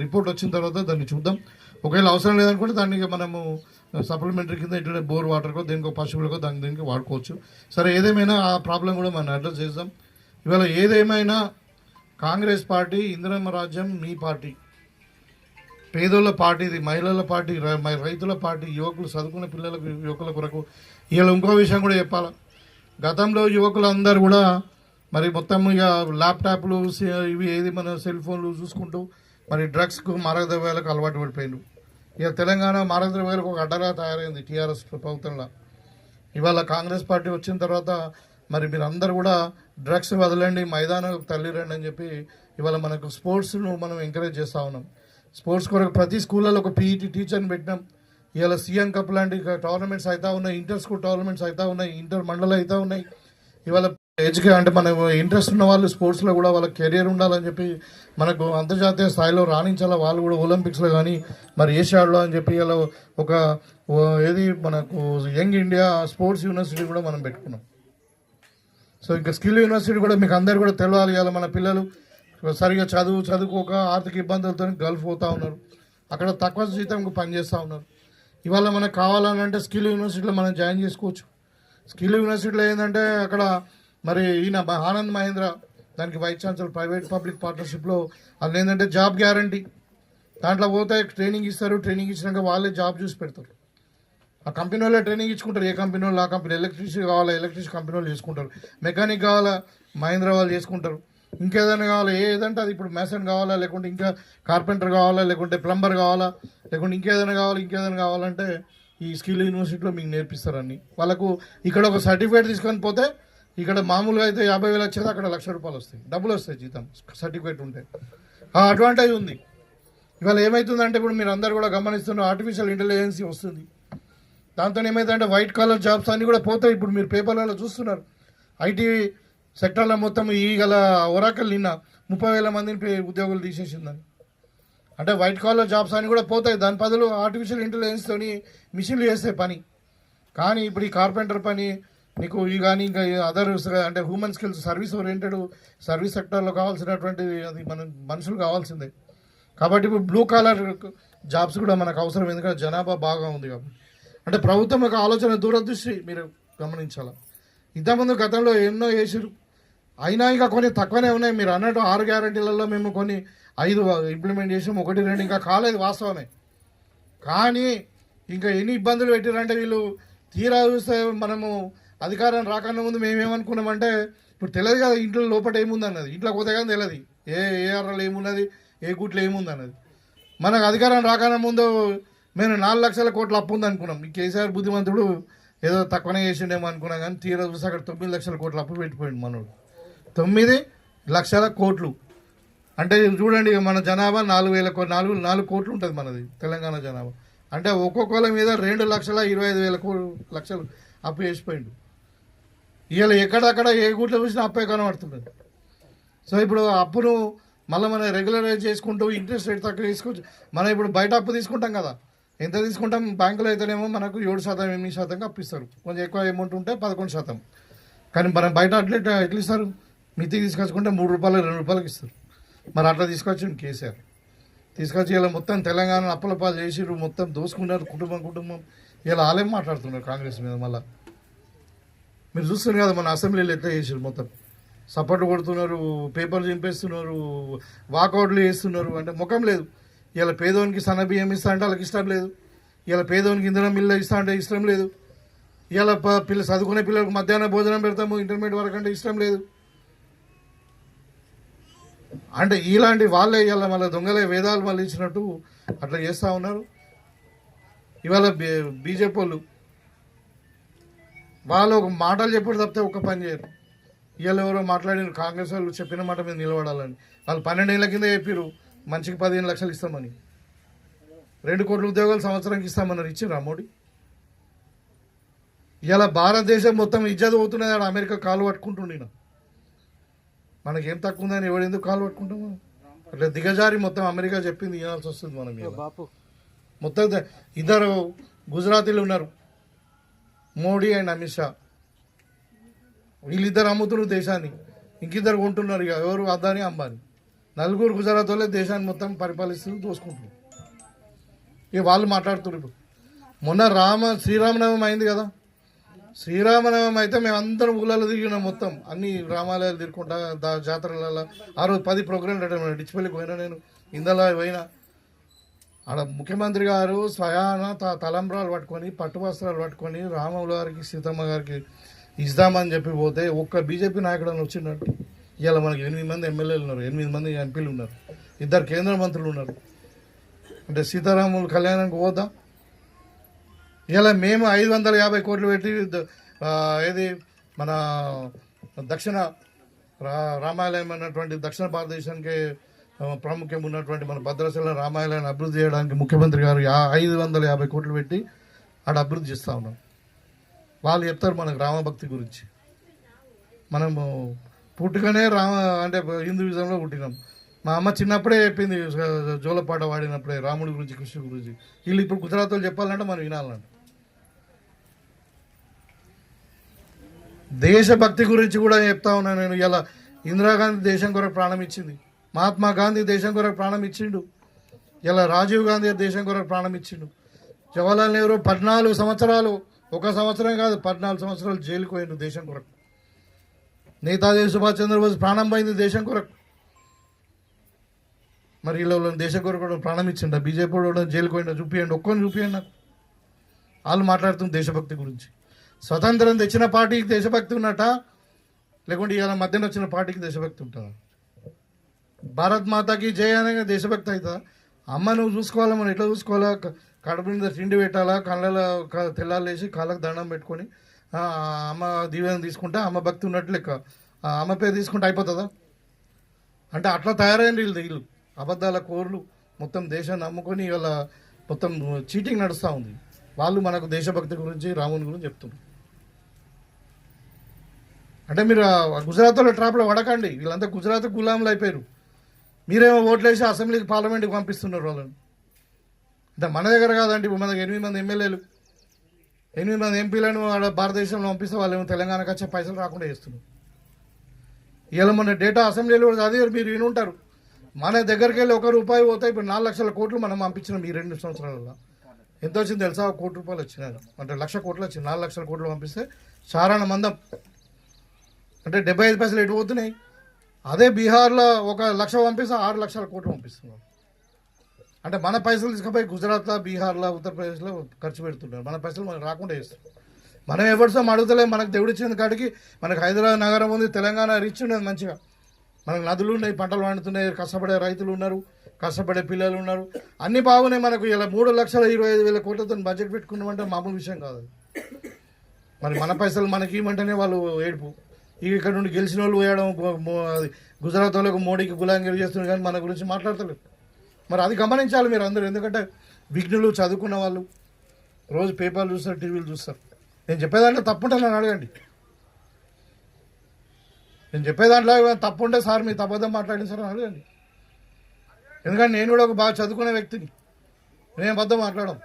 రిపోర్ట్ వచ్చిన తర్వాత దాన్ని చూద్దాం. ఒకవేళ అవసరం లేదనుకుంటే దాన్ని మనము సప్లిమెంటరీ కింద ఇట్లా బోర్ వాటర్కో దేనికో పశువులకో దీనికి వాడుకోవచ్చు. సరే, ఏదేమైనా ఆ ప్రాబ్లం కూడా మనం అడ్రస్ చేద్దాం. ఇవాళ ఏదేమైనా కాంగ్రెస్ పార్టీ, ఇందిరమ్మ రాజ్యం మీ పార్టీ, పేదోళ్ళ పార్టీ, ఇది మహిళల పార్టీ, రైతుల పార్టీ, యువకులు చదువుకునే యువకుల కొరకు. ఇలా ఇంకో విషయం కూడా చెప్పాలా, గతంలో యువకులందరూ కూడా మరి మొత్తం ఇక ల్యాప్టాప్లు ఇవి ఏది మన సెల్ ఫోన్లు చూసుకుంటూ మరి డ్రగ్స్కు మారకద్రవ్యాలకు అలవాటు పడిపోయిండు. ఇక తెలంగాణ మారకద్రవ్యాలకు ఒక అడ్డగా తయారైంది టీఆర్ఎస్ ప్రభుత్వంలో. ఇవాళ కాంగ్రెస్ పార్టీ వచ్చిన తర్వాత మరి మీరు అందరు కూడా డ్రగ్స్ వదలండి, మైదానం తల్లిరండి అని చెప్పి ఇవాళ మనకు స్పోర్ట్స్ను మనం ఎంకరేజ్ చేస్తూ ఉన్నాం. స్పోర్ట్స్ కొరకు ప్రతి స్కూళ్ళలో ఒక పీఈటీ టీచర్ని పెట్టినాం. ఇవాళ సీఎం కప్ లాంటి టోర్నమెంట్స్ అవుతా ఉన్నాయి, ఇంటర్ స్కూల్ టోర్నమెంట్స్ అవుతా ఉన్నాయి, ఇంటర్ మండలం అవుతా ఉన్నాయి. ఇవాళ అంటే మన ఇంట్రెస్ట్ ఉన్న వాళ్ళు స్పోర్ట్స్లో కూడా వాళ్ళ కెరీర్ ఉండాలని చెప్పి మనకు అంతర్జాతీయ స్థాయిలో రాణించాలా వాళ్ళు కూడా, ఒలింపిక్స్లో కానీ మరి ఏషియాడ్లో అని చెప్పి ఇలా ఒక ఏది మనకు యంగ్ ఇండియా స్పోర్ట్స్ యూనివర్సిటీ కూడా మనం పెట్టుకున్నాం. సో ఇంకా స్కిల్ యూనివర్సిటీ కూడా మీకు అందరు కూడా తెలవాలి. ఇవాళ మన పిల్లలు సరిగా చదువుకోక ఆర్థిక ఇబ్బందులతో గల్ఫ్ పోతూ ఉన్నారు, అక్కడ తక్కువ జీతంకు పనిచేస్తూ ఉన్నారు. ఇవాళ మనకు కావాలని అంటే స్కిల్ యూనివర్సిటీలో మనం జాయిన్ చేసుకోవచ్చు. స్కిల్ యూనివర్సిటీలో ఏంటంటే అక్కడ మరి ఈయన ఆనంద్ మహేంద్ర దానికి వైస్ ఛాన్సలర్, ప్రైవేట్ పబ్లిక్ పార్ట్నర్షిప్లో అది ఏంటంటే జాబ్ గ్యారంటీ. దాంట్లో పోతే ట్రైనింగ్ ఇస్తారు, ట్రైనింగ్ ఇచ్చినాక వాళ్ళే జాబ్ చూసి పెడతారు. ఆ కంపెనీ వాళ్ళే ట్రైనింగ్ ఇచ్చుకుంటారు, ఏ కంపెనీ వాళ్ళు ఆ కంపెనీ. ఎలక్ట్రిసిటీ కావాలా ఎలక్ట్రిసిటీ కంపెనీ వాళ్ళు చేసుకుంటారు, మెకానిక్ కావాలా మహేంద్ర వాళ్ళు చేసుకుంటారు, ఇంకేదైనా కావాలా ఏదంటే అది ఇప్పుడు మేసన్ కావాలా, లేకుంటే ఇంకా కార్పెంటర్ కావాలా, లేకుంటే ప్లంబర్ కావాలా, లేకుంటే ఇంకేదైనా కావాలంటే ఈ స్కిల్ యూనివర్సిటీలో మీకు నేర్పిస్తారని. వాళ్ళకు ఇక్కడ ఒక సర్టిఫికేట్ తీసుకొని పోతే ఇక్కడ మామూలుగా అయితే 50,000 వచ్చేది అక్కడ ₹1,00,000 వస్తాయి, డబ్బులు వస్తాయి జీతం సర్టిఫికేట్ ఉంటే. ఆ అడ్వాంటేజ్ ఉంది. ఇవాళ ఏమవుతుందంటే ఇప్పుడు మీరు అందరు కూడా గమనిస్తున్న ఆర్టిఫిషియల్ ఇంటెలిజెన్స్ వస్తుంది. దాంతో ఏమైందంటే వైట్ కాలర్ జాబ్స్ అన్నీ కూడా పోతాయి. ఇప్పుడు మీరు పేపర్లలో చూస్తున్నారు ఐటీ సెక్టర్లో మొత్తం ఈ గల ఒరాకల్ నిన్న 30,000 మందిని ఉద్యోగులు తీసేసిందని. అంటే వైట్ కాలర్ జాబ్స్ అన్నీ కూడా పోతాయి. దాని బదులు ఆర్టిఫిషియల్ ఇంటెలిజెన్స్తోని మిషన్లు చేస్తే పని. కానీ ఇప్పుడు ఈ కార్పెంటర్ పని నీకు ఈ కానీ ఇంకా అదర్ అంటే human skills, service oriented service సెక్టర్లో కావాల్సినటువంటి అది మన మనుషులు కావాల్సిందే. కాబట్టి ఇప్పుడు బ్లూ కాలర్ జాబ్స్ కూడా మనకు అవసరం, ఎందుకంటే జనాభా బాగా ఉంది కాబట్టి. అంటే ప్రభుత్వం యొక్క ఆలోచన దూరదృష్టి మీరు గమనించాలి. ఇంతకుముందు గతంలో ఎన్నో చేసారు, అయినా ఇంకా కొన్ని తక్కువనే ఉన్నాయి. మీరు అన్నట్టు 6 గ్యారంటీలలో మేము కొన్ని 5 ఇంప్లిమెంట్ చేసాం, 1, 2 ఇంకా కాలేదు, వాస్తవమే. కానీ ఇంకా ఎన్ని ఇబ్బందులు పెట్టారంటే వీళ్ళు తీరా చూస్తే మనము అధికారం రాకన్నా ముందు మేమేమనుకున్నామంటే ఇప్పుడు తెలియదు కదా ఇంట్లో లోపల ఏముంది అన్నది, ఇంట్లో పోతే కానీ తెలియదు ఏఆర్ఎల్ ఏమున్నది, ఏ గుట్లో ఏముంది అన్నది. మనకు అధికారం రాకన్నా ముందు మేము 4 లక్షల కోట్ల అప్పు ఉంది అనుకున్నాం. ఈ కేసీఆర్ బుద్ధిమంతుడు ఏదో తక్కువనే చేసిండేమో అనుకున్నాం, కానీ తీరా చూస్తే అక్కడ 9 లక్షల కోట్ల అప్పు పెట్టిపోయింది మనోడు. 9 లక్షల కోట్లు అంటే చూడండి, మన జనాభా 4 కోట్లు ఉంటుంది మనది తెలంగాణ జనాభా. అంటే ఒక్కొక్కళ్ళ మీద 2,25,000 అప్పు చేసిపోయిండు. ఇవాళ ఎక్కడక్కడ ఏ గుట్లో చూసినా అప్పే కనబడుతుంది. సో ఇప్పుడు అప్పును మళ్ళీ మనం రెగ్యులరైజ్ చేసుకుంటూ ఇంట్రెస్ట్ రేట్ తక్కువ తీసుకోవచ్చు. మనం ఇప్పుడు బయట అప్పు తీసుకుంటాం కదా, ఎంత తీసుకుంటాం? బ్యాంకులో అయితేనేమో మనకు 7%, 8% అప్పిస్తారు. కొంచెం ఎక్కువ అమౌంట్ ఉంటే 11%. కానీ మనం బయట ఎట్లా ఇస్తారు? మితి తీసుకొచ్చుకుంటే ₹3, ₹2 ఇస్తారు. మరి అట్లా తీసుకొచ్చిండు కేసీఆర్. తీసుకొచ్చి ఇలా మొత్తం తెలంగాణ అప్పుల పాలు చేసిరు, మొత్తం దోసుకున్నారు కుటుంబం. ఇలా ఆలేం మాట్లాడుతున్నారు కాంగ్రెస్ మీద. మళ్ళీ మీరు చూస్తున్నారు కదా మన అసెంబ్లీలో ఎట్లా చేసారు, మొత్తం సపోర్ట్ కొడుతున్నారు, పేపర్లు చింపేస్తున్నారు, వాకౌట్లు చేస్తున్నారు. అంటే ముఖం లేదు. ఇలా పేదోనికి సన్న బియ్యం ఇస్తా అంటే వాళ్ళకి ఇష్టం లేదు. ఇలా పేదోనికి ఇంధనం మిల్ల ఇస్తా అంటే ఇష్టం లేదు. ఇలా చదువుకునే పిల్లలకు మధ్యాహ్న భోజనం పెడతాము ఇంటర్మీడియట్ వరకు అంటే ఇష్టం లేదు. అంటే ఇలాంటి వాళ్ళే ఇవాళ మళ్ళీ దొంగలే వేదాలు మళ్ళీ ఇచ్చినట్టు అట్లా చేస్తూ ఉన్నారు. ఇవాళ బీజేపీ వాళ్ళు ఒక మాటలు చెప్పారు తప్పితే ఒక్క పని చేయరు. ఇవాళ ఎవరో మాట్లాడినారు, కాంగ్రెస్ వాళ్ళు చెప్పిన మాట మీద నిలబడాలని. వాళ్ళు 12 ఏళ్ల కింద చెప్పారు మనిషికి 15 లక్షలు ఇస్తామని, 2 కోట్ల ఉద్యోగాలు సంవత్సరానికి ఇస్తామన్నారు. ఇచ్చారు మోడీ? ఇలా భారతదేశం మొత్తం ఇజ్జత్ పోతున్నది. ఆడ అమెరికా కాలు పట్టుకుంటుండే. మనకేం తక్కువ ఉందని ఎవడెందుకు కాలు పట్టుకుంటాము? అట్లా దిగజారి మొత్తం అమెరికా చెప్పింది వినాల్సి వస్తుంది మనం. మొత్తం 2 గుజరాతీలు ఉన్నారు, మోడీ అండ్ అమిత్ షా వీళ్ళిద్దరు అమ్ముతున్నారు దేశాన్ని, ఇంకిద్దరు కొంటున్నారు. ఇక ఎవరు? అదాని అంబానీ. నలుగురు గుజరాత్ వాళ్ళే దేశాన్ని మొత్తం పరిపాలిస్తూ దోసుకుంటున్నారు. ఇక వాళ్ళు మాట్లాడుతున్నారు. ఇప్పుడు మొన్న శ్రీరామనవమి అయింది కదా, శ్రీరామనవమి అయితే మేము అందరం ఊళ్ళలో తిరిగినాం, మొత్తం అన్ని రామాలయాలు తిరుగుకుంటా జాతరలలో. ఆ రోజు 10 ప్రోగ్రాంలు పెట్టాను. డిచ్పల్లికి పోయినా, నేను ఇందలా పోయినా. ఆడ ముఖ్యమంత్రి గారు స్వయాన తలంబ్రాలు పట్టుకొని, పట్టు వస్త్రాలు పట్టుకొని రాముల గారికి సీతమ్మ గారికి ఇద్దామని చెప్పి పోతే ఒక్క బీజేపీ నాయకుడు అని వచ్చినట్టు. ఇవాళ మనకి 8 మంది ఎమ్మెల్యేలు ఉన్నారు, 8 మంది ఎంపీలు ఉన్నారు, 2 కేంద్ర మంత్రులు ఉన్నారు. అంటే సీతారాముల కళ్యాణానికి పోద్దాం. ఇలా మేము 550 కోట్లు పెట్టి ఏది మన దక్షిణ రామాలయం అన్నటువంటి దక్షిణ భారతదేశానికి ప్రాముఖ్యం ఉన్నటువంటి మన భద్రాచలం రామాలయాన్ని అభివృద్ధి చేయడానికి ముఖ్యమంత్రి గారు 550 కోట్లు పెట్టి ఆడ అభివృద్ధి చేస్తూ ఉన్నాం. వాళ్ళు చెప్తారు మనకు రామభక్తి గురించి. మనము పుట్టుకనే అంటే హిందూయిజంలో పుట్టినాం. మా అమ్మ చిన్నప్పుడే చెప్పింది, జోలపాట వాడినప్పుడే రాముడి గురించి, కృష్ణుడి గురించి. వీళ్ళు ఇప్పుడు గుజరాత్ వాళ్ళు చెప్పాలంటే మనం వినాలంట. దేశభక్తి గురించి కూడా చెప్తా ఉన్నాను నేను. ఇలా ఇందిరాగాంధీ దేశం కొరకు ప్రాణం ఇచ్చింది, మహాత్మా గాంధీ దేశం కొరకు ప్రాణం ఇచ్చిండు, ఇలా రాజీవ్ గాంధీ దేశం కొరకు ప్రాణం ఇచ్చిండు. జవహర్లాల్ నెహ్రూ 14 సంవత్సరాలు, 1 సంవత్సరం కాదు 14 సంవత్సరాలు జైలుకు పోయిండు దేశం కొరకు. నేతాజీ సుభాష్ చంద్రబోస్ ప్రాణం పోయింది దేశం కొరకు. మరి వీళ్ళు దేశం కొరకు కూడా ప్రాణం ఇచ్చిండ. బీజేపీ కూడా జైలుకు పోయిండ. చూపియండి, ఒక్కరిని చూపియండి నాకు. వాళ్ళు మాట్లాడుతుంది దేశభక్తి గురించి. స్వతంత్రం తెచ్చిన పార్టీకి దేశభక్తి ఉన్నట్ట, లేకుంటే ఇవాళ మధ్యన వచ్చిన పార్టీకి దేశభక్తి ఉంటుందా? భారత్ మాతాకి జయ అనగా దేశభక్తి అవుతుందా? అమ్మ నువ్వు చూసుకోవాలా, మనం ఎట్లా చూసుకోవాలా? కడుపు మీద తిండి పెట్టాలా, కళ్ళలో తెల్లాలు వేసి కాళ్ళకు దండం పెట్టుకొని అమ్మ దీవెన తీసుకుంటే అమ్మ భక్తి ఉన్నట్లు లెక్క. అమ్మ పేరు తీసుకుంటే అయిపోతుందా? అంటే అట్లా తయారైంది వీళ్ళు అబద్ధాల కోర్లు. మొత్తం దేశాన్ని నమ్ముకొని ఇవాళ మొత్తం చీటింగ్ నడుస్తూ ఉంది. వాళ్ళు మనకు దేశభక్తి గురించి, రాముని గురించి చెప్తున్నారు. అంటే మీరు గుజరాత్లో ట్రాప్లో పడకండి. వీళ్ళంతా గుజరాత్ గులాంలు అయిపోయారు. మీరేమో ఓట్లేసి అసెంబ్లీకి, పార్లమెంట్కి పంపిస్తున్నారు వాళ్ళని. అంటే మన దగ్గర కాదండి. ఇప్పుడు మన దగ్గర 8 మంది ఎమ్మెల్యేలు, 8 మంది ఎంపీలను ఆడ భారతదేశంలో పంపిస్తే వాళ్ళు ఏమో తెలంగాణకు వచ్చే పైసలు రాకుండా చేస్తున్నారు. ఇలా మన డేటా అసెంబ్లీలో కూడా చదివారు, మీరు వినుంటారు. మన దగ్గరికి వెళ్ళి ₹1 పోతే ఇప్పుడు 4 లక్షల కోట్లు మనం పంపించినాం ఈ 2 సంవత్సరాలలో. ఎంత వచ్చింది తెలుసా? ₹1 వచ్చినాయి. అంటే 1,00,000 కోట్లు వచ్చింది. 4 లక్షల కోట్లు పంపిస్తే చారాణ మందం అంటే 75 పైసలు ఎటు పోతున్నాయి. అదే బీహార్లో 1,00,000 పంపిస్తే 6 లక్షల కోట్లు పంపిస్తున్నారు. అంటే మన పైసలు తీసుకుపోయి గుజరాత్లో, బీహార్లో, ఉత్తరప్రదేశ్లో ఖర్చు పెడుతున్నారు. మన పైసలు మనకు రాకుండా చేస్తారు. మనం ఎవరితో అడుగుతలేం. మనకు దేవుడు ఇచ్చిన కాడికి మనకు హైదరాబాద్ నగరం ఉంది, తెలంగాణ రిచ్ ఉన్నది మంచిగా. మనకు నదులు ఉన్నాయి, పంటలు పండుతున్నాయి, కష్టపడే రైతులు ఉన్నారు, కష్టపడే పిల్లలు ఉన్నారు, అన్నీ బాగున్నాయి. మనకు ఇలా 3,25,000 కోట్లతో బడ్జెట్ పెట్టుకున్నామంటే మామూలు విషయం కాదు. మరి మన పైసలు మనకి ఇవ్వమంటేనే వాళ్ళు ఏడుపు. ఇక్కడ నుండి గెలిచిన వాళ్ళు వేయడం, గుజరాత్ వాళ్ళకు మోడీకి గులాంగిరి చేస్తున్నారు, కానీ మన గురించి మాట్లాడతలేదు. మరి అది గమనించాలి మీరు అందరూ. ఎందుకంటే విఘ్నులు, చదువుకున్న వాళ్ళు రోజు పేపర్లు చూస్తారు, టీవీలు చూస్తారు. నేను చెప్పేదాంట్లో తప్పుంటే నన్ను అడగండి. నేను చెప్పేదాంట్లో తప్పుంటే సార్ మీ అబద్ధం మాట్లాడింది సార్ అని అడగండి. ఎందుకంటే నేను కూడా ఒక బాగా చదువుకునే వ్యక్తిని, నేను అబద్ధం మాట్లాడడం.